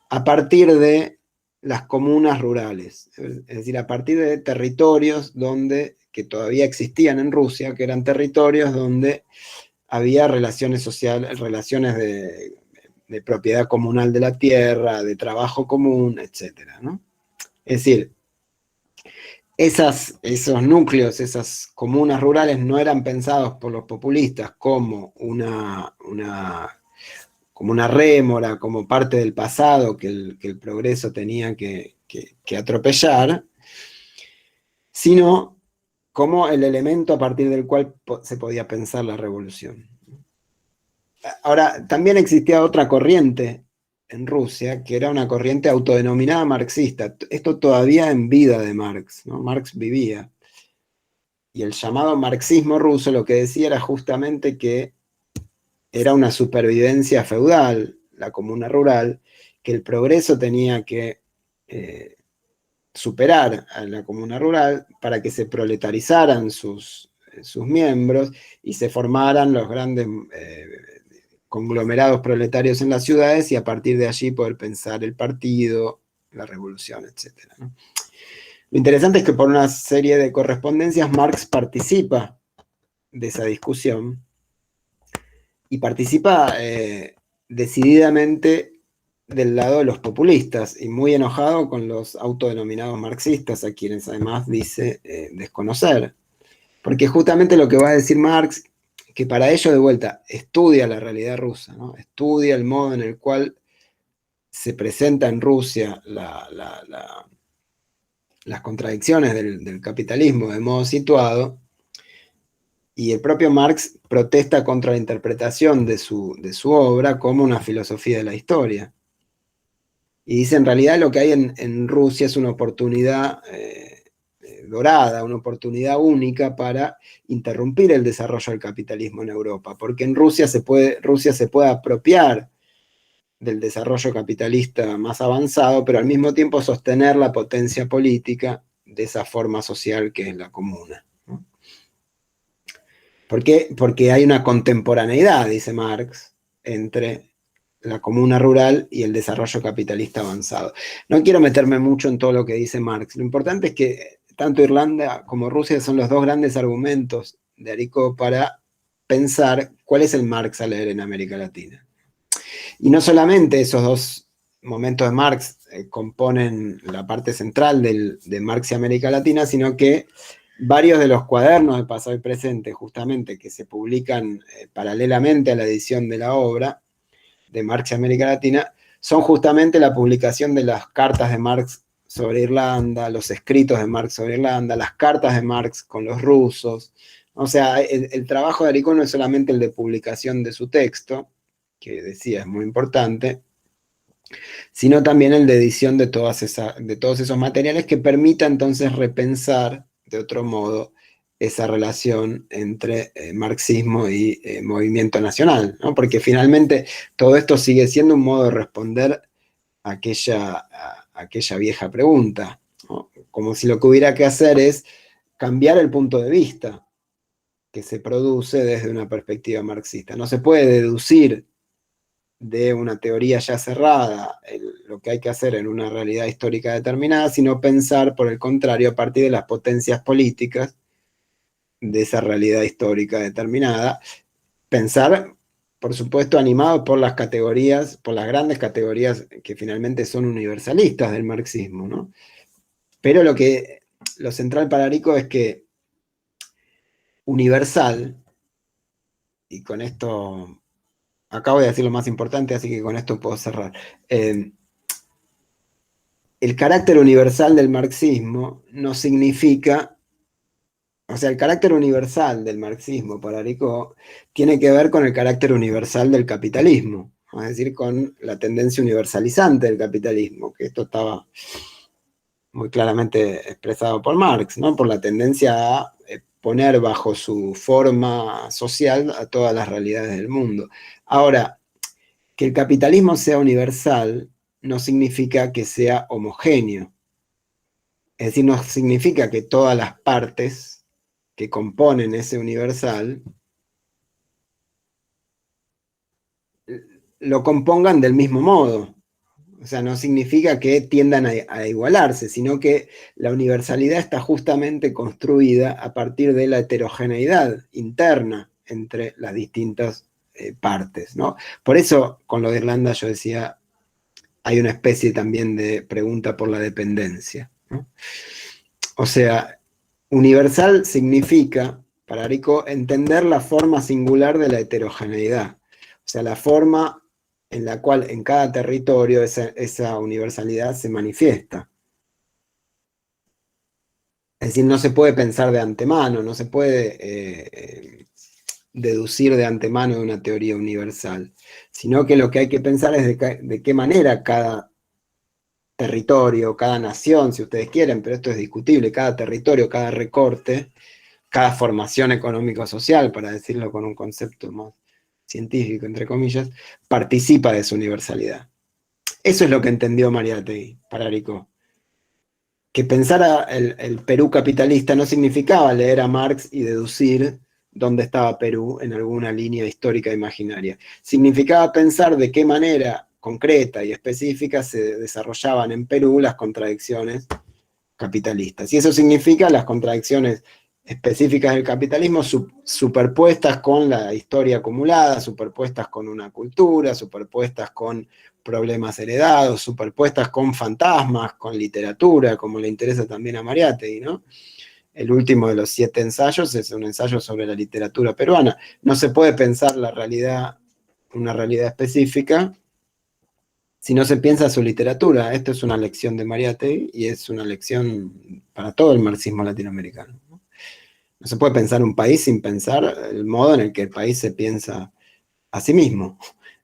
a partir de las comunas rurales, es decir, a partir de territorios que todavía existían en Rusia, que eran territorios donde había relaciones sociales, relaciones de propiedad comunal de la tierra, de trabajo común, etc., ¿no? Es decir, esos núcleos, esas comunas rurales no eran pensados por los populistas como una rémora, como parte del pasado que el progreso tenía que atropellar, sino como el elemento a partir del cual se podía pensar la revolución. Ahora, también existía otra corriente en Rusia, que era una corriente autodenominada marxista. Esto todavía en vida de Marx, ¿no? Marx vivía. Y el llamado marxismo ruso lo que decía era justamente que era una supervivencia feudal, la comuna rural, que el progreso tenía que superar a la comuna rural para que se proletarizaran sus miembros y se formaran los grandes conglomerados proletarios en las ciudades y a partir de allí poder pensar el partido, la revolución, etc., ¿no? Lo interesante es que por una serie de correspondencias Marx participa de esa discusión y participa decididamente del lado de los populistas y muy enojado con los autodenominados marxistas, a quienes además dice desconocer. Porque justamente lo que va a decir Marx, que para ello de vuelta estudia la realidad rusa, ¿no? Estudia el modo en el cual se presenta en Rusia las contradicciones del capitalismo de modo situado, y el propio Marx protesta contra la interpretación de su obra como una filosofía de la historia. Y dice, en realidad lo que hay en Rusia es una oportunidad dorada, una oportunidad única para interrumpir el desarrollo del capitalismo en Europa, porque en Rusia se puede apropiar del desarrollo capitalista más avanzado, pero al mismo tiempo sostener la potencia política de esa forma social que es la comuna, ¿no? ¿Por qué? Porque hay una contemporaneidad, dice Marx, entre la comuna rural y el desarrollo capitalista avanzado. No quiero meterme mucho en todo lo que dice Marx. Lo importante es que tanto Irlanda como Rusia son los dos grandes argumentos de Aricó para pensar cuál es el Marx a leer en América Latina. Y no solamente esos dos momentos de Marx componen la parte central de Marx y América Latina, sino que varios de los cuadernos de pasado y presente, justamente, que se publican paralelamente a la edición de la obra de Marx y América Latina, son justamente la publicación de las cartas de Marx sobre Irlanda, los escritos de Marx sobre Irlanda, las cartas de Marx con los rusos, O sea, el trabajo de Aricó no es solamente el de publicación de su texto, que decía es muy importante, sino también el de edición de todos esos materiales que permita entonces repensar de otro modo esa relación entre marxismo y movimiento nacional, ¿no? Porque finalmente todo esto sigue siendo un modo de responder a aquella vieja pregunta, ¿no? Como si lo que hubiera que hacer es cambiar el punto de vista que se produce desde una perspectiva marxista. No se puede deducir de una teoría ya cerrada lo que hay que hacer en una realidad histórica determinada, sino pensar, por el contrario, a partir de las potencias políticas de esa realidad histórica determinada, pensar, por supuesto, animado por las categorías, por las grandes categorías que finalmente son universalistas del marxismo, ¿no? Pero lo central para Arico es que universal, y con esto acabo de decir lo más importante, así que con esto puedo cerrar. El carácter universal del marxismo no significa, o sea, el carácter universal del marxismo para Aricó tiene que ver con el carácter universal del capitalismo, es decir, con la tendencia universalizante del capitalismo, que esto estaba muy claramente expresado por Marx, ¿no? Por la tendencia a poner bajo su forma social a todas las realidades del mundo. Ahora, que el capitalismo sea universal no significa que sea homogéneo. Es decir, no significa que todas las partes que componen ese universal lo compongan del mismo modo. O sea, no significa que tiendan a igualarse, sino que la universalidad está justamente construida a partir de la heterogeneidad interna entre las distintas partes, ¿no? Por eso, con lo de Irlanda, yo decía, hay una especie también de pregunta por la dependencia, ¿no? O sea, universal significa, para Rico, entender la forma singular de la heterogeneidad. O sea, la forma en la cual en cada territorio esa universalidad se manifiesta. Es decir, no se puede pensar de antemano, no se puede deducir de antemano de una teoría universal, sino que lo que hay que pensar es de qué manera cada territorio, cada nación, si ustedes quieren, pero esto es discutible, cada territorio, cada recorte, cada formación económico-social, para decirlo con un concepto más científico, entre comillas, participa de su universalidad. Eso es lo que entendió Mariátegui para Aricó. Que pensar el Perú capitalista no significaba leer a Marx y deducir dónde estaba Perú en alguna línea histórica imaginaria. Significaba pensar de qué manera concreta y específica se desarrollaban en Perú las contradicciones capitalistas. Y eso significa las contradicciones específicas del capitalismo superpuestas con la historia acumulada, superpuestas con una cultura, superpuestas con problemas heredados, superpuestas con fantasmas, con literatura, como le interesa también a Mariátegui, ¿no? El último de los 7 ensayos es un ensayo sobre la literatura peruana. No se puede pensar la realidad, una realidad específica, si no se piensa su literatura. Esto es una lección de Mariátegui y es una lección para todo el marxismo latinoamericano. No se puede pensar un país sin pensar el modo en el que el país se piensa a sí mismo,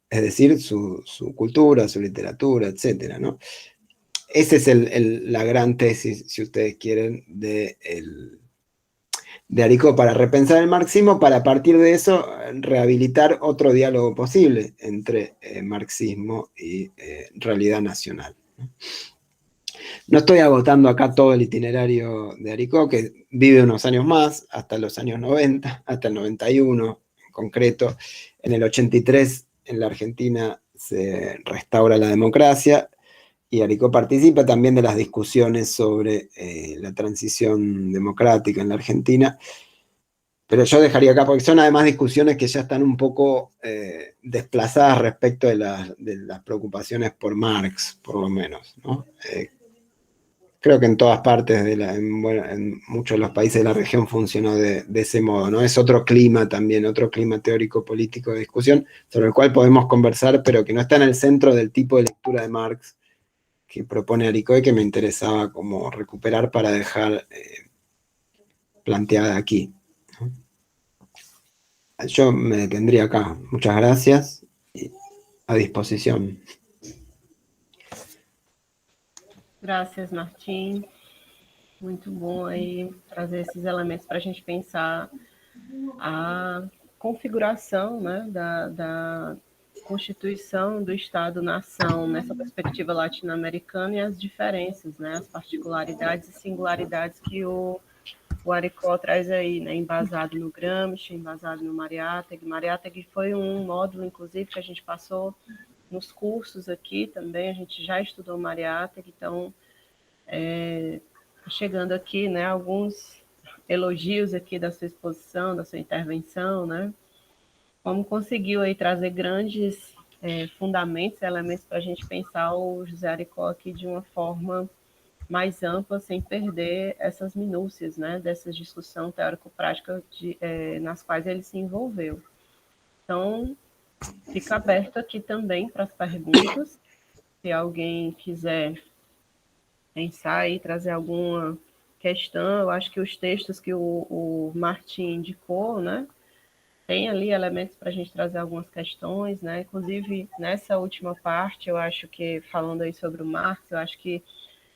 es decir, su cultura, su literatura, etc., ¿no? Esa es la gran tesis, si ustedes quieren, de Aricó para repensar el marxismo, para a partir de eso rehabilitar otro diálogo posible entre marxismo y realidad nacional. No estoy agotando acá todo el itinerario de Aricó, que vive unos años más, hasta los años 90, hasta el 91 en concreto. En el 83 en la Argentina se restaura la democracia y Aricó participa también de las discusiones sobre la transición democrática en la Argentina. Pero yo dejaría acá, porque son además discusiones que ya están un poco desplazadas respecto de las preocupaciones por Marx, por lo menos, ¿no? Creo que en todas partes, en muchos de los países de la región funcionó de ese modo, ¿no? Es otro clima también, otro clima teórico-político de discusión, sobre el cual podemos conversar, pero que no está en el centro del tipo de lectura de Marx que propone Aricó y que me interesaba como recuperar para dejar planteada aquí, ¿no? Yo me detendría acá. Muchas gracias. Y a disposición. Graças, Martim. Muito bom aí trazer esses elementos para a gente pensar a configuração, né, da constituição do Estado-nação nessa perspectiva latino-americana e as diferenças, né, as particularidades e singularidades que o Aricó traz aí, né, embasado no Gramsci, embasado no Mariátegui. Mariátegui foi um módulo, inclusive, que a gente passou nos cursos aqui também, a gente já estudou Mariátegui, então, chegando aqui, né, alguns elogios aqui da sua exposição, da sua intervenção, né, como conseguiu aí trazer grandes fundamentos, elementos para a gente pensar o José Aricó aqui de uma forma mais ampla, sem perder essas minúcias, né, dessa discussão teórico-prática nas quais ele se envolveu. Então, fica aberto aqui também para as perguntas, se alguém quiser pensar e trazer alguma questão. Eu acho que os textos que o Martim indicou, né, tem ali elementos para a gente trazer algumas questões, né? Inclusive, nessa última parte, eu acho que, falando aí sobre o Marx, eu acho que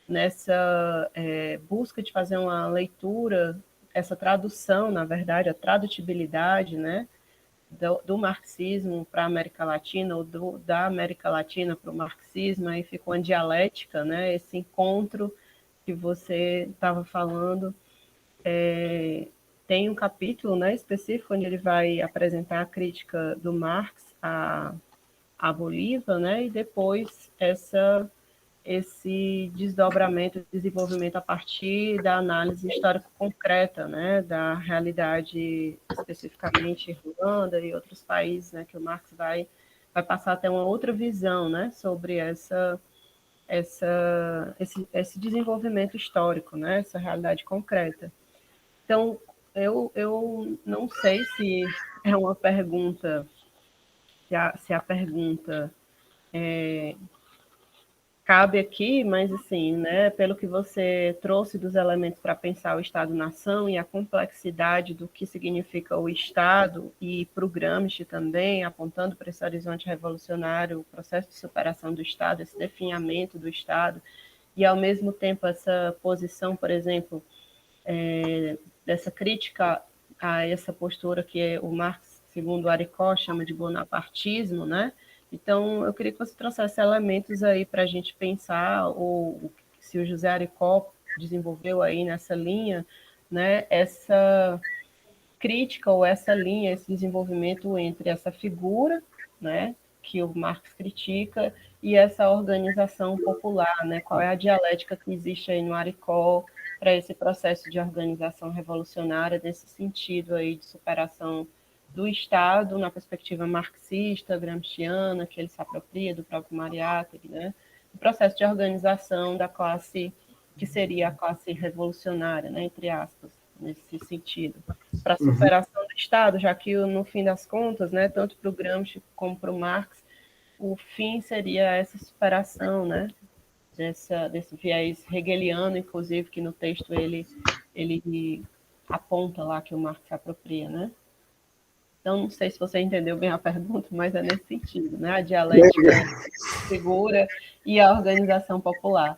nessa busca de fazer uma leitura, essa tradução, na verdade, a tradutibilidade, né, do marxismo para a América Latina, ou da América Latina para o marxismo, aí fica uma dialética, né, esse encontro que você estava falando. Tem um capítulo, né, específico onde ele vai apresentar a crítica do Marx a Bolívar, né, e depois esse desdobramento, desenvolvimento a partir da análise histórica concreta, né, da realidade especificamente Ruanda e outros países, né, que o Marx vai passar a ter uma outra visão, né, sobre esse desenvolvimento histórico, né, essa realidade concreta. Então, eu não sei se é uma pergunta, se a pergunta cabe aqui, mas assim, né, pelo que você trouxe dos elementos para pensar o Estado-nação e a complexidade do que significa o Estado, e para o Gramsci também, apontando para esse horizonte revolucionário, o processo de superação do Estado, esse definhamento do Estado, e ao mesmo tempo essa posição, por exemplo, dessa crítica a essa postura que o Marx, segundo o Aricó, chama de bonapartismo, né? Então, eu queria que você trouxesse elementos aí para a gente pensar, ou se o José Aricó desenvolveu aí nessa linha, né, essa crítica ou essa linha, esse desenvolvimento entre essa figura, né, que o Marx critica, e essa organização popular, né? Qual é a dialética que existe aí no Aricó para esse processo de organização revolucionária, nesse sentido aí de superação do Estado, na perspectiva marxista, gramsciana, que ele se apropria do próprio Mariátegui, né? O processo de organização da classe, que seria a classe revolucionária, né, entre aspas, nesse sentido, para a superação do Estado, já que, no fim das contas, né, tanto para o Gramsci como para o Marx, o fim seria essa superação, né, desse viés hegeliano, inclusive, que no texto ele aponta lá que o Marx se apropria, né? Então, não sei se você entendeu bem a pergunta, mas é nesse sentido, né? A dialética figura e a organização popular.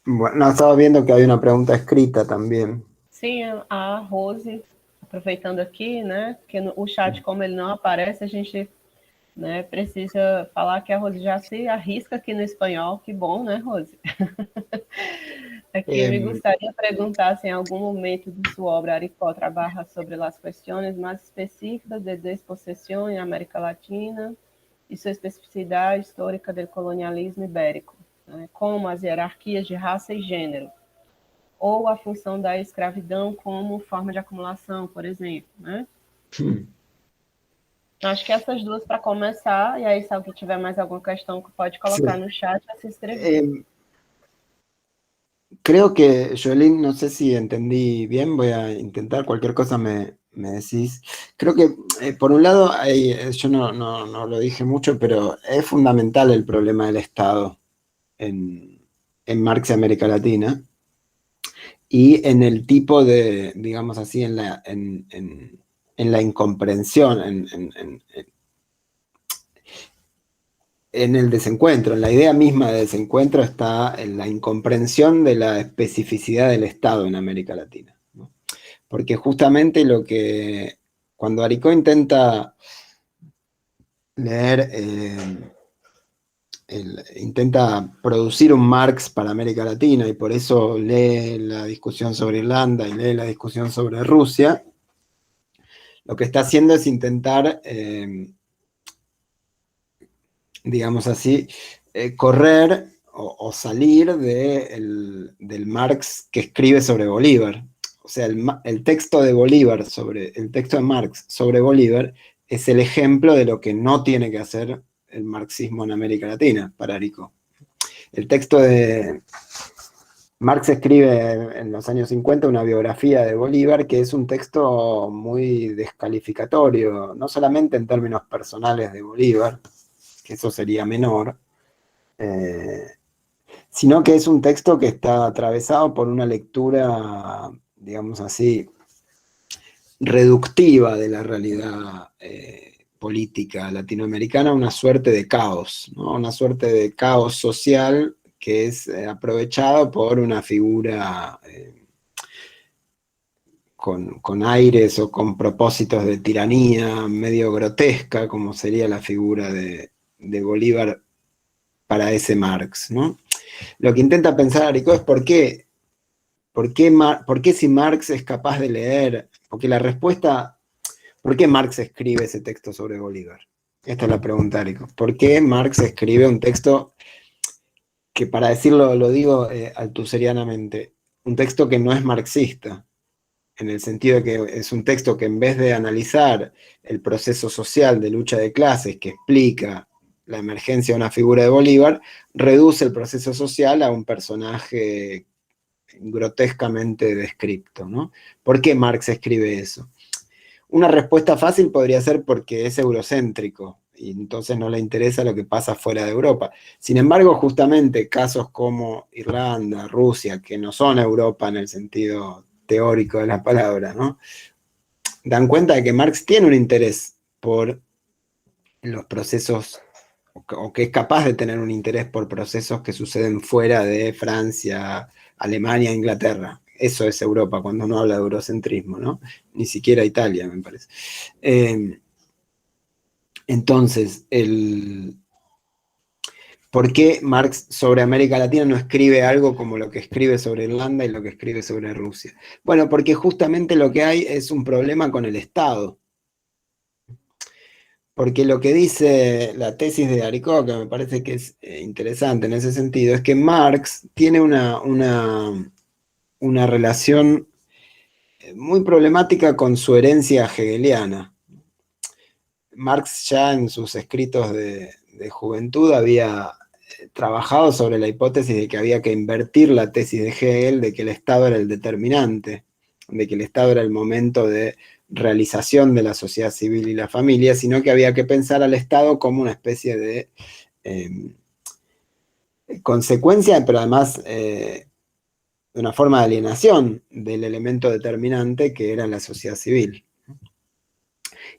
Bueno, estaba viendo que hay una pregunta escrita también. Sim, a Rose, aproveitando aqui, né? Porque o chat, como ele não aparece, a gente, né, precisa falar que a Rose já se arrisca aqui no espanhol. Que bom, né, Rose? Aqui me gustaría preguntar si en algún momento de su obra Aricó trabaja sobre las cuestiones más específicas de desposesión en América Latina y su especificidad histórica del colonialismo ibérico, né, como as hierarquias de raça e gênero, ou a função da escravidão como forma de acumulação, por exemplo, né? Acho que essas duas para começar, e aí se alguém tiver mais alguma questão que pode colocar no chat, é se inscrever. Creo que, Jolín, no sé si entendí bien, voy a intentar, cualquier cosa me decís. Creo que, por un lado, yo no lo dije mucho, pero es fundamental el problema del Estado en Marx y América Latina. y en el tipo de, digamos así, en la incomprensión, en el desencuentro, en la idea misma de desencuentro está en la incomprensión de la especificidad del Estado en América Latina, ¿no? Porque justamente cuando Aricó intenta leer, intenta producir un Marx para América Latina y por eso lee la discusión sobre Irlanda y lee la discusión sobre Rusia, lo que está haciendo es intentar, digamos así, correr o salir del Marx que escribe sobre Bolívar. O sea, el texto de Bolívar el texto de Marx sobre Bolívar es el ejemplo de lo que no tiene que hacer el marxismo en América Latina para Aricó. El texto de Marx escribe en los años 50 una biografía de Bolívar que es un texto muy descalificatorio, no solamente en términos personales de Bolívar, que eso sería menor, eh, sino que es un texto que está atravesado por una lectura, digamos así, reductiva de la realidad política latinoamericana, una suerte de caos, ¿no? Una suerte de caos social que es aprovechado por una figura con aires o con propósitos de tiranía medio grotesca, como sería la figura de Bolívar para ese Marx, ¿no? Lo que intenta pensar Aricó es por qué si Marx es capaz de leer, porque la respuesta, ¿por qué Marx escribe ese texto sobre Bolívar? Esta es la pregunta, Aricó. ¿Por qué Marx escribe un texto que, para decirlo, lo digo altuserianamente, un texto que no es marxista? En el sentido de que es un texto que en vez de analizar el proceso social de lucha de clases que explica la emergencia de una figura de Bolívar, reduce el proceso social a un personaje grotescamente descripto, ¿no? ¿Por qué Marx escribe eso? Una respuesta fácil podría ser porque es eurocéntrico y entonces no le interesa lo que pasa fuera de Europa. Sin embargo, justamente casos como Irlanda, Rusia, que no son Europa en el sentido teórico de la palabra, ¿no? Dan cuenta de que Marx tiene un interés por los procesos, o que es capaz de tener un interés por procesos que suceden fuera de Francia, Alemania, Inglaterra. Eso es Europa cuando uno habla de eurocentrismo, ¿no? Ni siquiera Italia, me parece. Entonces, ¿por qué Marx sobre América Latina no escribe algo como lo que escribe sobre Irlanda y lo que escribe sobre Rusia? Bueno, porque justamente lo que hay es un problema con el Estado. Porque lo que dice la tesis de Aricó, que me parece que es interesante en ese sentido, es que Marx tiene una relación muy problemática con su herencia hegeliana. Marx ya en sus escritos de juventud había trabajado sobre la hipótesis de que había que invertir la tesis de Hegel de que el Estado era el determinante, de que el Estado era el momento de realización de la sociedad civil y la familia, sino que había que pensar al Estado como una especie de consecuencia, pero además de una forma de alienación del elemento determinante que era la sociedad civil.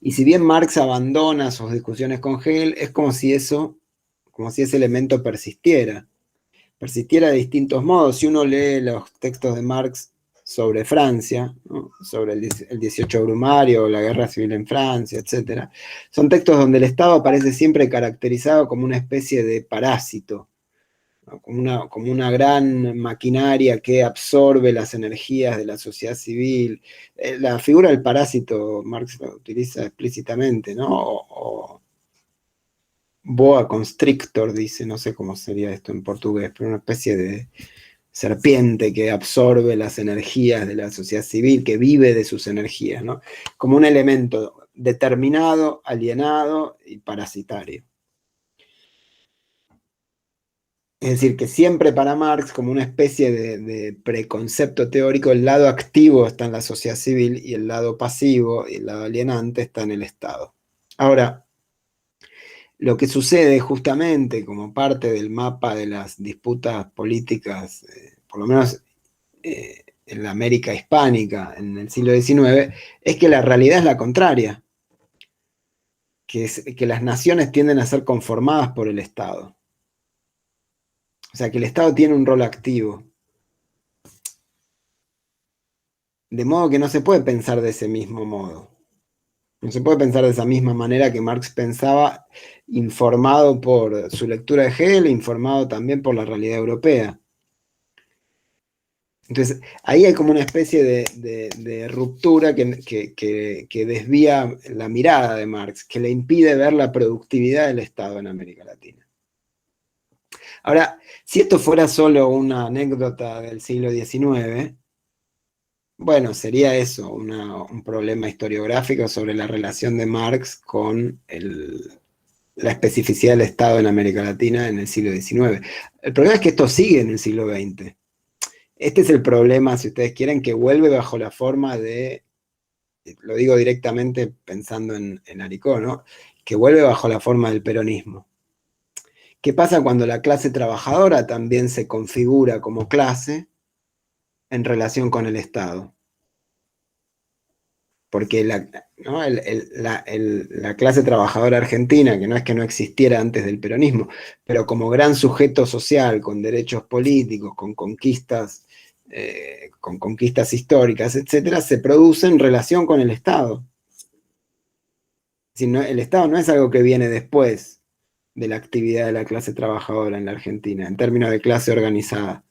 Y si bien Marx abandona sus discusiones con Hegel, es como si ese elemento persistiera de distintos modos. Si uno lee los textos de Marx sobre Francia, ¿no? Sobre el 18 Brumario, la guerra civil en Francia, etc., son textos donde el Estado aparece siempre caracterizado como una especie de parásito, ¿no? Como una gran maquinaria que absorbe las energías de la sociedad civil. La figura del parásito Marx la utiliza explícitamente, ¿no? O boa constrictor, dice, no sé cómo sería esto en portugués, pero una especie de serpiente que absorbe las energías de la sociedad civil, que vive de sus energías, ¿no? Como un elemento determinado, alienado y parasitario. Es decir, que siempre para Marx, como una especie de preconcepto teórico, el lado activo está en la sociedad civil y el lado pasivo y el lado alienante está en el Estado. Ahora, lo que sucede justamente como parte del mapa de las disputas políticas, por lo menos en la América hispánica en el siglo XIX, es que la realidad es la contraria, que las naciones tienden a ser conformadas por el Estado. O sea, que el Estado tiene un rol activo. De modo que no se puede pensar de ese mismo modo. No se puede pensar de esa misma manera que Marx pensaba, informado por su lectura de Hegel, informado también por la realidad europea. Entonces, ahí hay como una especie de ruptura que desvía la mirada de Marx, que le impide ver la productividad del Estado en América Latina. Ahora, si esto fuera solo una anécdota del siglo XIX, bueno, sería eso, un problema historiográfico sobre la relación de Marx con la especificidad del Estado en América Latina en el siglo XIX. El problema es que esto sigue en el siglo XX. Este es el problema, si ustedes quieren, que vuelve bajo la forma de, lo digo directamente pensando en Aricó, ¿no? Que vuelve bajo la forma del peronismo. ¿Qué pasa cuando la clase trabajadora también se configura como clase en relación con el Estado? Porque ¿no? La clase trabajadora argentina, que no es que no existiera antes del peronismo, pero como gran sujeto social, con derechos políticos, con conquistas históricas, etcétera, se produce en relación con el Estado. El Estado no es algo que viene después de la actividad de la clase trabajadora en la Argentina, en términos de clase organizada,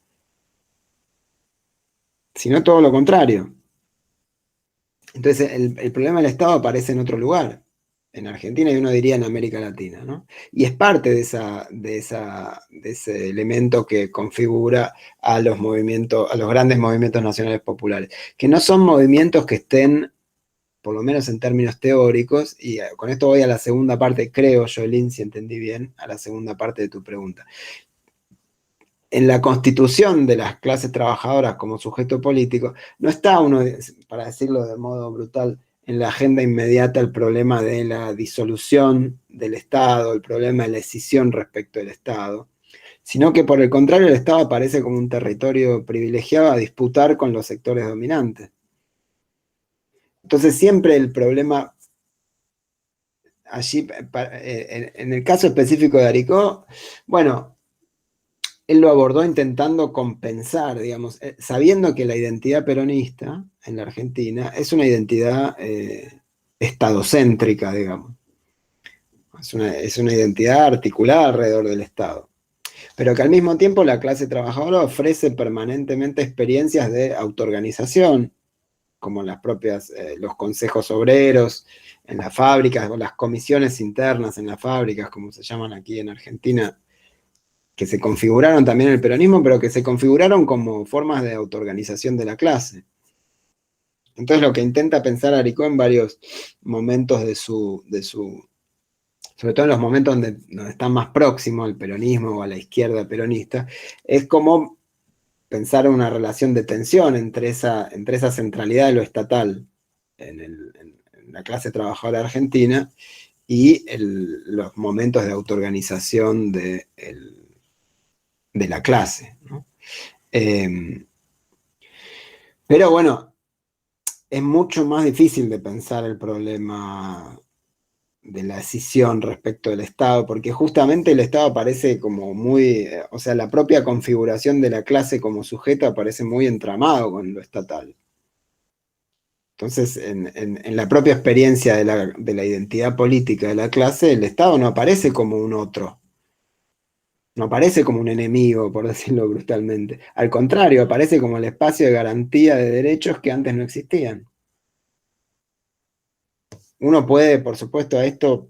sino todo lo contrario. Entonces, el problema del Estado aparece en otro lugar, en Argentina y uno diría en América Latina, ¿no? Y es parte de ese elemento que configura a los grandes movimientos nacionales populares, que no son movimientos que estén, por lo menos en términos teóricos, y con esto voy a la segunda parte, creo, Jolín, si entendí bien, a la segunda parte de tu pregunta. En la constitución de las clases trabajadoras como sujeto político, no está uno, para decirlo de modo brutal, en la agenda inmediata el problema de la disolución del Estado, el problema de la escisión respecto del Estado, sino que por el contrario el Estado aparece como un territorio privilegiado a disputar con los sectores dominantes. Entonces siempre el problema allí, en el caso específico de Aricó, bueno, él lo abordó intentando compensar, digamos, sabiendo que la identidad peronista en la Argentina es una identidad estadocéntrica, digamos. Es una identidad articulada alrededor del Estado. Pero que al mismo tiempo la clase trabajadora ofrece permanentemente experiencias de autoorganización, como los consejos obreros en las fábricas, o las comisiones internas en las fábricas, como se llaman aquí en Argentina, que se configuraron también en el peronismo, pero que se configuraron como formas de autoorganización de la clase. Entonces lo que intenta pensar Aricó en varios momentos sobre todo en los momentos donde está más próximo al peronismo o a la izquierda peronista, es como pensar una relación de tensión entre esa centralidad de lo estatal en la clase trabajadora argentina y los momentos de autoorganización de la clase, ¿no? Pero bueno, es mucho más difícil de pensar el problema de la escisión respecto del Estado, porque justamente el Estado aparece como muy, o sea, la propia configuración de la clase como sujeto aparece muy entramado con lo estatal. Entonces, en la propia experiencia de la identidad política de la clase, el Estado no aparece como un otro, no aparece como un enemigo, por decirlo brutalmente. Al contrario, aparece como el espacio de garantía de derechos que antes no existían. Uno puede, por supuesto, a esto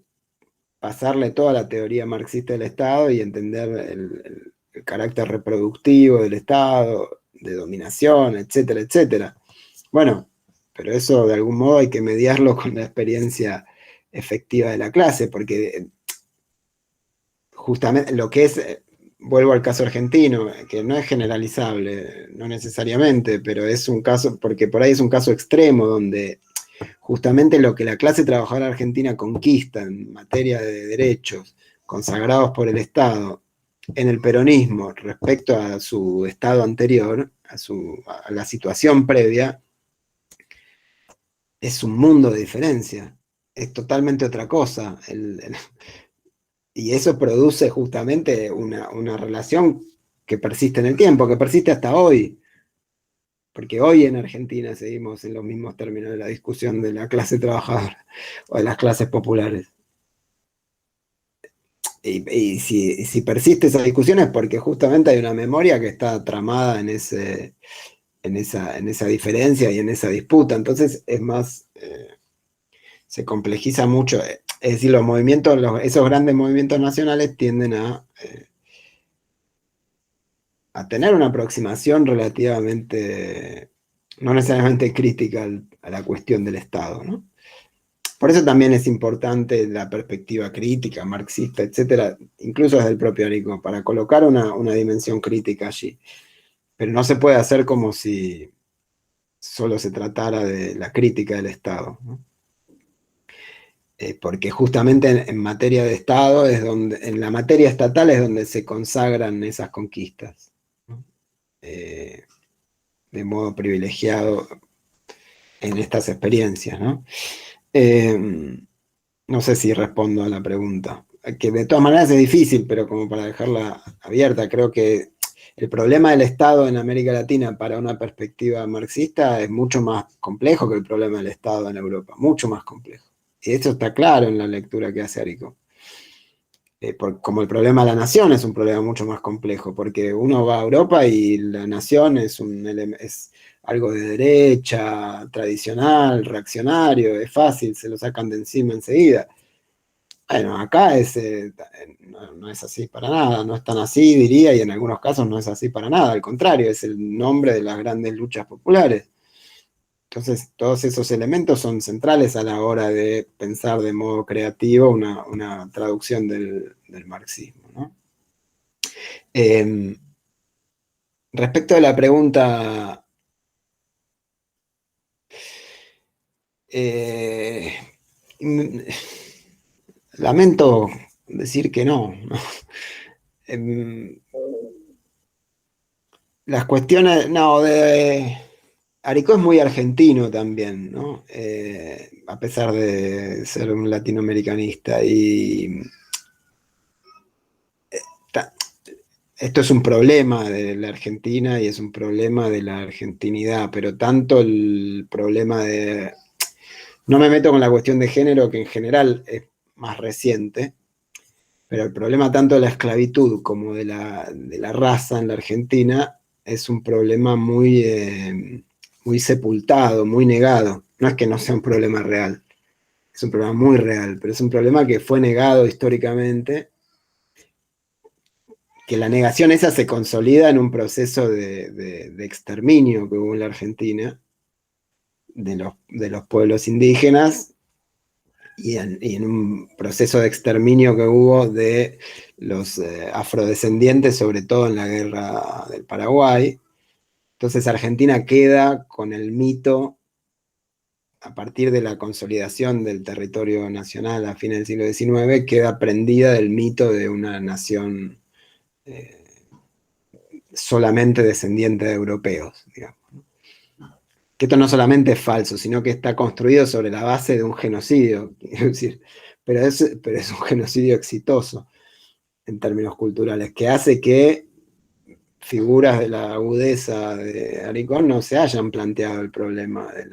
pasarle toda la teoría marxista del Estado y entender el carácter reproductivo del Estado, de dominación, etcétera, etcétera. Bueno, pero eso de algún modo hay que mediarlo con la experiencia efectiva de la clase, porque justamente lo que es, vuelvo al caso argentino, que no es generalizable, no necesariamente, pero es un caso, porque por ahí es un caso extremo donde justamente lo que la clase trabajadora argentina conquista en materia de derechos consagrados por el Estado en el peronismo respecto a su estado anterior, a la situación previa, es un mundo de diferencia, es totalmente otra cosa. Y eso produce justamente una relación que persiste en el tiempo, que persiste hasta hoy. Porque hoy en Argentina seguimos en los mismos términos de la discusión de la clase trabajadora o de las clases populares. Y si persiste esa discusión es porque justamente hay una memoria que está tramada en esa diferencia y en esa disputa. Entonces es más, se complejiza mucho. Es decir, los movimientos, esos grandes movimientos nacionales tienden a tener una aproximación relativamente, no necesariamente crítica a la cuestión del Estado, ¿no? Por eso también es importante la perspectiva crítica, marxista, etcétera, incluso desde el propio Arico, para colocar una dimensión crítica allí. Pero no se puede hacer como si solo se tratara de la crítica del Estado, ¿no? Porque justamente en materia de Estado es donde, en la materia estatal es donde se consagran esas conquistas, ¿no? De modo privilegiado en estas experiencias, ¿no? No sé si respondo a la pregunta, que de todas maneras es difícil, pero como para dejarla abierta, creo que el problema del Estado en América Latina para una perspectiva marxista es mucho más complejo que el problema del Estado en Europa, mucho más complejo. Y eso está claro en la lectura que hace Arico. Como el problema de la nación es un problema mucho más complejo, porque uno va a Europa y la nación es algo de derecha, tradicional, reaccionario, es fácil, se lo sacan de encima enseguida. Bueno, acá no es así para nada, no es tan así, diría, y en algunos casos no es así para nada, al contrario, es el nombre de las grandes luchas populares. Entonces, todos esos elementos son centrales a la hora de pensar de modo creativo una traducción del marxismo, ¿no? Respecto de la pregunta, eh, lamento decir que no, ¿no? Las cuestiones, no, Arico es muy argentino también, ¿no? A pesar de ser un latinoamericanista. Y ta- esto es un problema de la Argentina y es un problema de la argentinidad, pero tanto el problema de... No me meto con la cuestión de género, que en general es más reciente, pero el problema tanto de la esclavitud como de la raza en la Argentina es un problema muy sepultado, muy negado. No es que no sea un problema real, es un problema muy real, pero es un problema que fue negado históricamente, que la negación esa se consolida en un proceso de exterminio que hubo en la Argentina de los pueblos indígenas y en un proceso de exterminio que hubo de los afrodescendientes, sobre todo en la guerra del Paraguay. Entonces Argentina queda con el mito, a partir de la consolidación del territorio nacional a fines del siglo XIX, queda prendida del mito de una nación eh, solamente descendiente de europeos, digamos. Que esto no solamente es falso, sino que está construido sobre la base de un genocidio, quiero decir, pero es un genocidio exitoso en términos culturales, que hace que figuras de la agudeza de Aricón no se hayan planteado el problema de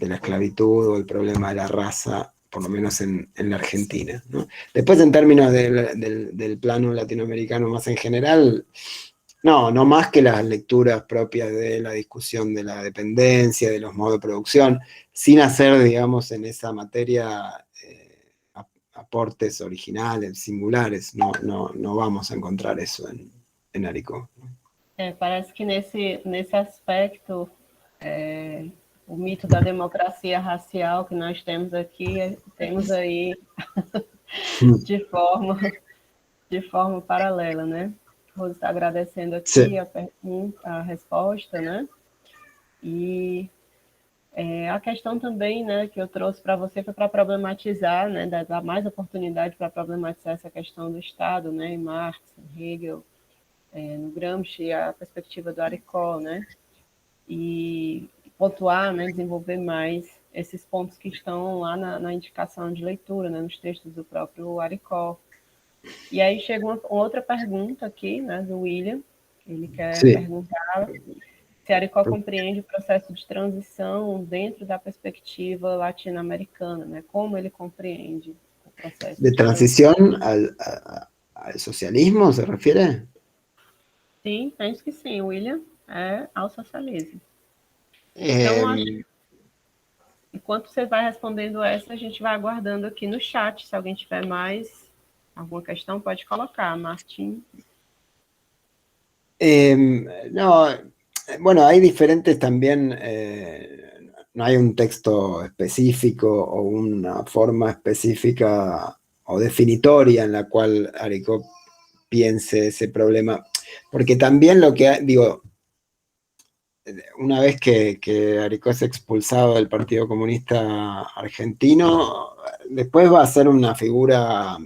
la esclavitud o el problema de la raza, por lo menos en la Argentina, ¿no? Después, en términos del plano latinoamericano más en general, no más que las lecturas propias de la discusión de la dependencia, de los modos de producción, sin hacer, digamos, en esa materia aportes originales, singulares. No vamos a encontrar eso en Aricó. Parece que nesse aspecto, o mito da democracia racial que nós temos aqui, temos aí de forma paralela, né? Rose está agradecendo aqui Sí. a resposta, né? E a questão também, né, que eu trouxe para você foi para problematizar, né, dar mais oportunidade para problematizar essa questão do Estado, né, em Marx, em Hegel, no Gramsci, a perspectiva do Aricó, né? E pontuar, né, desenvolver mais esses pontos que estão lá na indicação de leitura, né, nos textos do próprio Aricó. E aí chega uma outra pergunta aqui, né, do William. Ele quer Sí. perguntar se Aricó compreende o processo de transição dentro da perspectiva latino-americana, né? Como ele compreende o processo ¿De de transição? transición al socialismo se refiere? Sim, penso que sim, William, ao socialismo. Então, Eh, enquanto você vai respondendo essa, a gente vai aguardando aqui no chat. Se alguém tiver mais alguma questão, pode colocar, Martim. no, bueno, hay diferentes también, no hay un texto específico o una forma específica o definitoria en la cual Aricó piense ese problema, porque también lo que, digo, una vez que Aricó es expulsado del Partido Comunista Argentino, después va a ser una figura,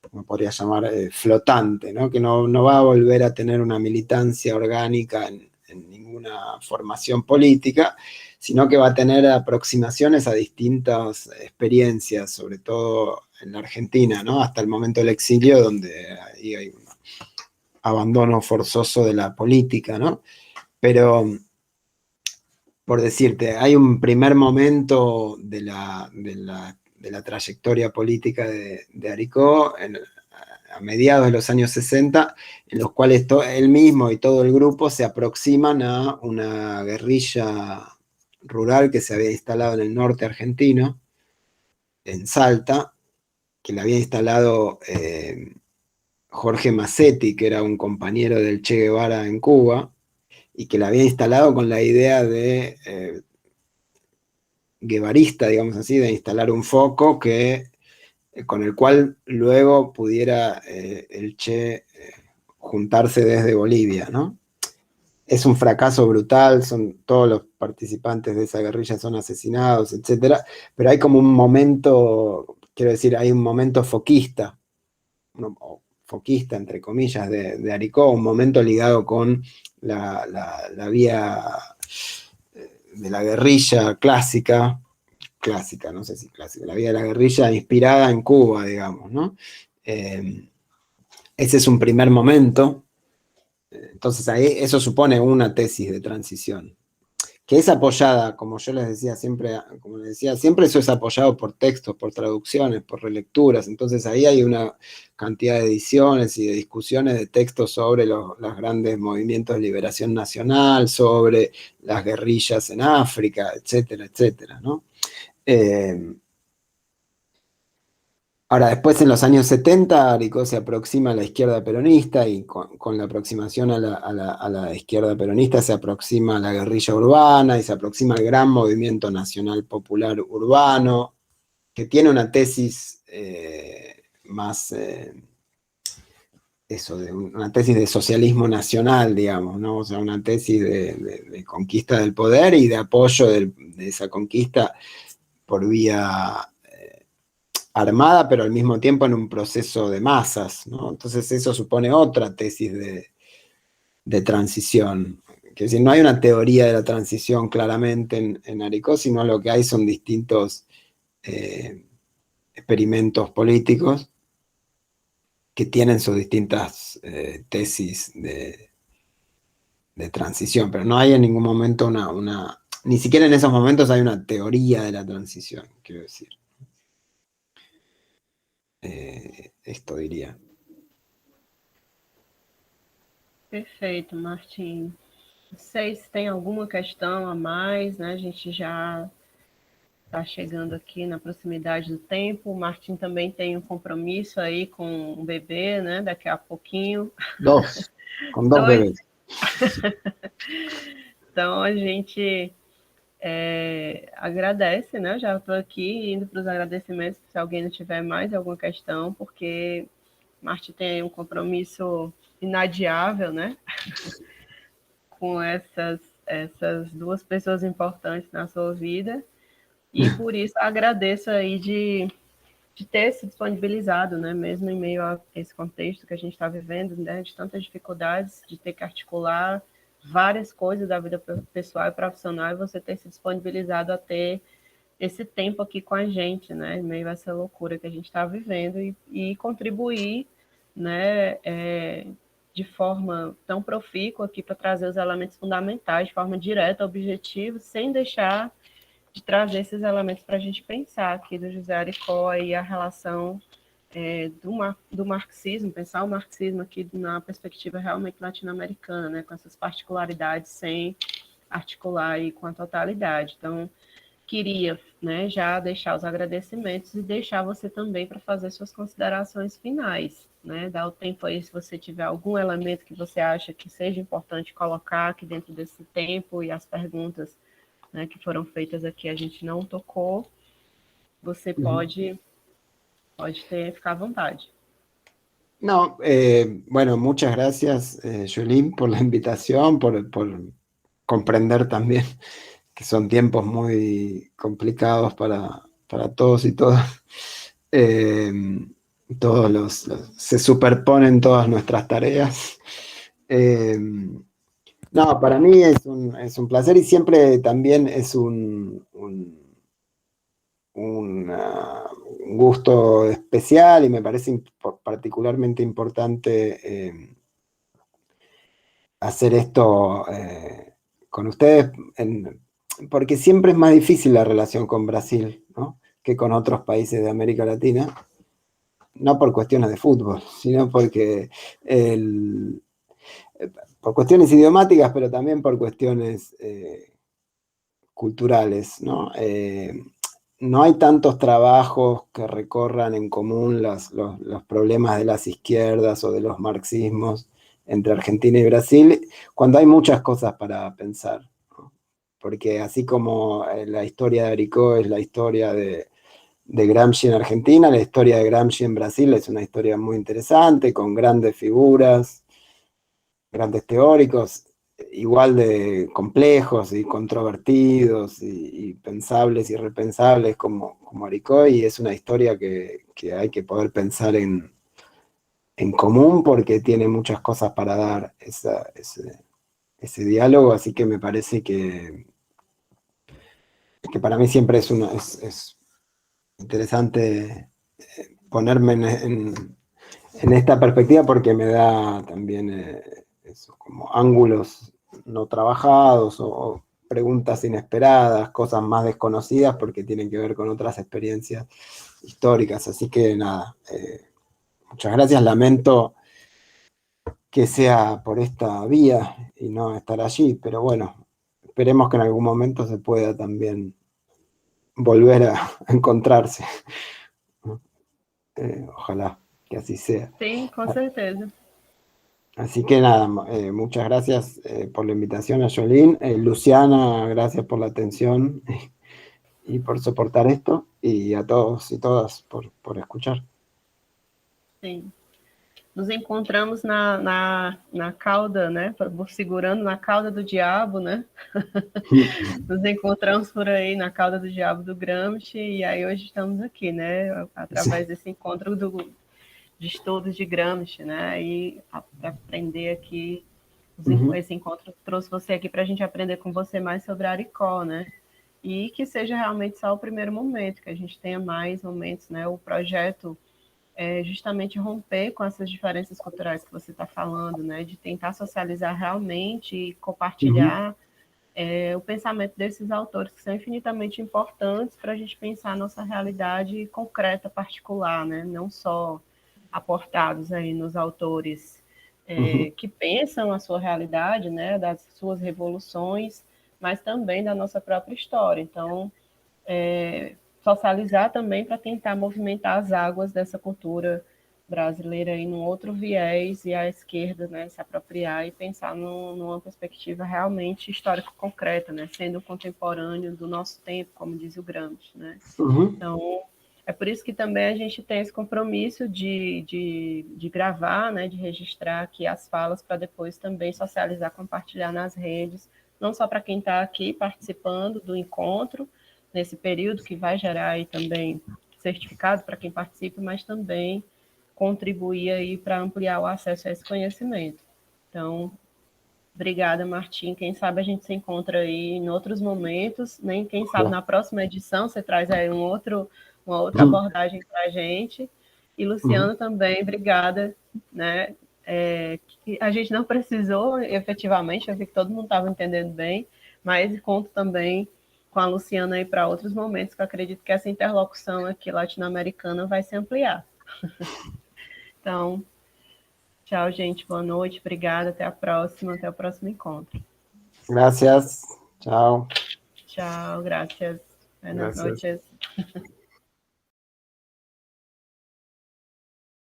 como podría llamar, flotante, ¿no? Que no va a volver a tener una militancia orgánica en ninguna formación política, sino que va a tener aproximaciones a distintas experiencias, sobre todo en la Argentina, ¿no? Hasta el momento del exilio, donde ahí hay un abandono forzoso de la política, ¿no? Pero, por decirte, hay un primer momento de la trayectoria política de Aricó a mediados de los años 60, en los cuales él mismo y todo el grupo se aproximan a una guerrilla rural que se había instalado en el norte argentino, en Salta, que la había instalado Jorge Massetti, que era un compañero del Che Guevara en Cuba, y que la había instalado con la idea de guevarista, digamos así, de instalar un foco con el cual luego pudiera el Che juntarse desde Bolivia, ¿no? Es un fracaso brutal, todos los participantes de esa guerrilla son asesinados, etcétera, pero hay como un momento, quiero decir, hay un momento foquista, foquista entre comillas, de Aricó, un momento ligado con la vía de la guerrilla clásica, no sé si clásica, la vía de la guerrilla inspirada en Cuba, digamos, ¿no? Ese es un primer momento. Entonces ahí eso supone una tesis de transición, que es apoyada, como yo les decía siempre, siempre eso es apoyado por textos, por traducciones, por relecturas. Entonces ahí hay una cantidad de ediciones y de discusiones de textos sobre los grandes movimientos de liberación nacional, sobre las guerrillas en África, etcétera, etcétera, ¿no? Ahora, después en los años 70, Aricó se aproxima a la izquierda peronista y con la aproximación a la izquierda peronista se aproxima a la guerrilla urbana y se aproxima al gran movimiento nacional popular urbano, que tiene una tesis más, una tesis de socialismo nacional, digamos, ¿no? O sea, una tesis de conquista del poder y de apoyo de esa conquista por vía armada, pero al mismo tiempo en un proceso de masas, ¿no? Entonces eso supone otra tesis de transición. Que decir, no hay una teoría de la transición claramente en Aricó, sino lo que hay son distintos experimentos políticos que tienen sus distintas tesis de transición, pero no hay en ningún momento ni siquiera en esos momentos hay una teoría de la transición, quiero decir. Esto diría. Perfeito, Martim. Não sei se tem alguma questão a mais, né? A gente já está chegando aqui na proximidade do tempo. O Martim também tem um compromisso aí com o bebê, né? Daqui a pouquinho. Com dois bebês. Então a gente agradece, né? Eu já estou aqui indo para os agradecimentos, se alguém não tiver mais alguma questão, porque Martim tem um compromisso inadiável, né? Com essas duas pessoas importantes na sua vida. E por isso agradeço aí de de ter se disponibilizado, né, mesmo em meio a esse contexto que a gente está vivendo, né, de tantas dificuldades, de ter que articular várias coisas da vida pessoal e profissional, e você ter se disponibilizado a ter esse tempo aqui com a gente, né, em meio a essa loucura que a gente está vivendo, e contribuir, né, de forma tão profícua aqui para trazer os elementos fundamentais, de forma direta, objetiva, sem deixar de trazer esses elementos para a gente pensar aqui do José Aricó e a relação do marxismo, pensar o marxismo aqui na perspectiva realmente latino-americana, né, com essas particularidades, sem articular aí com a totalidade. Então, queria, né, já deixar os agradecimentos e deixar você também para fazer suas considerações finais, né? Dá o tempo aí se você tiver algum elemento que você acha que seja importante colocar aqui dentro desse tempo, e as perguntas, né, que foram feitas aqui a gente não tocou, você pode ficar à vontade. No, bueno, muchas gracias, Yulín, por la invitación, por comprender también que son tiempos muy complicados para todos y todas. Eh, se superponen todas nuestras tareas. Eh, no, para mí es un placer y siempre también es un gusto especial y me parece particularmente importante hacer esto con ustedes, porque siempre es más difícil la relación con Brasil, ¿no?, que con otros países de América Latina, no por cuestiones de fútbol, sino porque por cuestiones idiomáticas, pero también por cuestiones culturales, ¿no? No hay tantos trabajos que recorran en común los problemas de las izquierdas o de los marxismos entre Argentina y Brasil, cuando hay muchas cosas para pensar, ¿no? Porque así como la historia de Aricó es la historia de Gramsci en Argentina, la historia de Gramsci en Brasil es una historia muy interesante, con grandes figuras, grandes teóricos, igual de complejos y controvertidos y pensables y repensables como Aricó, y es una historia que hay que poder pensar en común porque tiene muchas cosas para dar ese diálogo, así que me parece que para mí siempre es interesante ponerme en esta perspectiva porque me da también eso, como ángulos no trabajados o preguntas inesperadas, cosas más desconocidas porque tienen que ver con otras experiencias históricas. Así que nada, muchas gracias. Lamento que sea por esta vía y no estar allí, pero bueno, esperemos que en algún momento se pueda también volver a encontrarse. Ojalá que así sea. Sim, com certeza. Así que nada, muchas gracias por la invitación a Jolín. Luciana, gracias por la atención y por soportar esto. Y a todos y todas por escuchar. Sim. Nos encontramos na cauda, né? Segurando na cauda do diabo, né? Nos encontramos por aí na cauda do diabo do Gramsci, e aí hoje estamos aqui, né? Através desse encontro de estudos de Gramsci, né? E aprender aqui, esse encontro trouxe você aqui para a gente aprender com você mais sobre a Aricó, né? E que seja realmente só o primeiro momento, que a gente tenha mais momentos, né? O projeto é justamente romper com essas diferenças culturais que você está falando, né? De tentar socializar realmente e compartilhar o pensamento desses autores, que são infinitamente importantes para a gente pensar a nossa realidade concreta, particular, né? Não só aportados aí nos autores que pensam a sua realidade, né? Das suas revoluções, mas também da nossa própria história. Então, socializar também para tentar movimentar as águas dessa cultura brasileira em um outro viés, e a esquerda, né, se apropriar e pensar numa perspectiva realmente histórica concreta, né, sendo contemporâneo do nosso tempo, como diz o Gramsci, né. Então, é por isso que também a gente tem esse compromisso de gravar, né, de registrar aqui as falas para depois também socializar, compartilhar nas redes, não só para quem está aqui participando do encontro, nesse período que vai gerar aí também certificado para quem participa, mas também contribuir aí para ampliar o acesso a esse conhecimento. Então, obrigada, Martim. Quem sabe a gente se encontra aí em outros momentos, nem quem sabe na próxima edição você traz aí uma outra abordagem para a gente. E Luciano também, obrigada, né? Que a gente não precisou efetivamente, eu vi que todo mundo estava entendendo bem, mas conto também com a Luciana aí para outros momentos, que eu acredito que essa interlocução aqui latino-americana vai se ampliar. Então, tchau, gente. Boa noite. Obrigada. Até a próxima. Até o próximo encontro. Gracias. Chao. Chao. Gracias. Buenas Gracias. noches.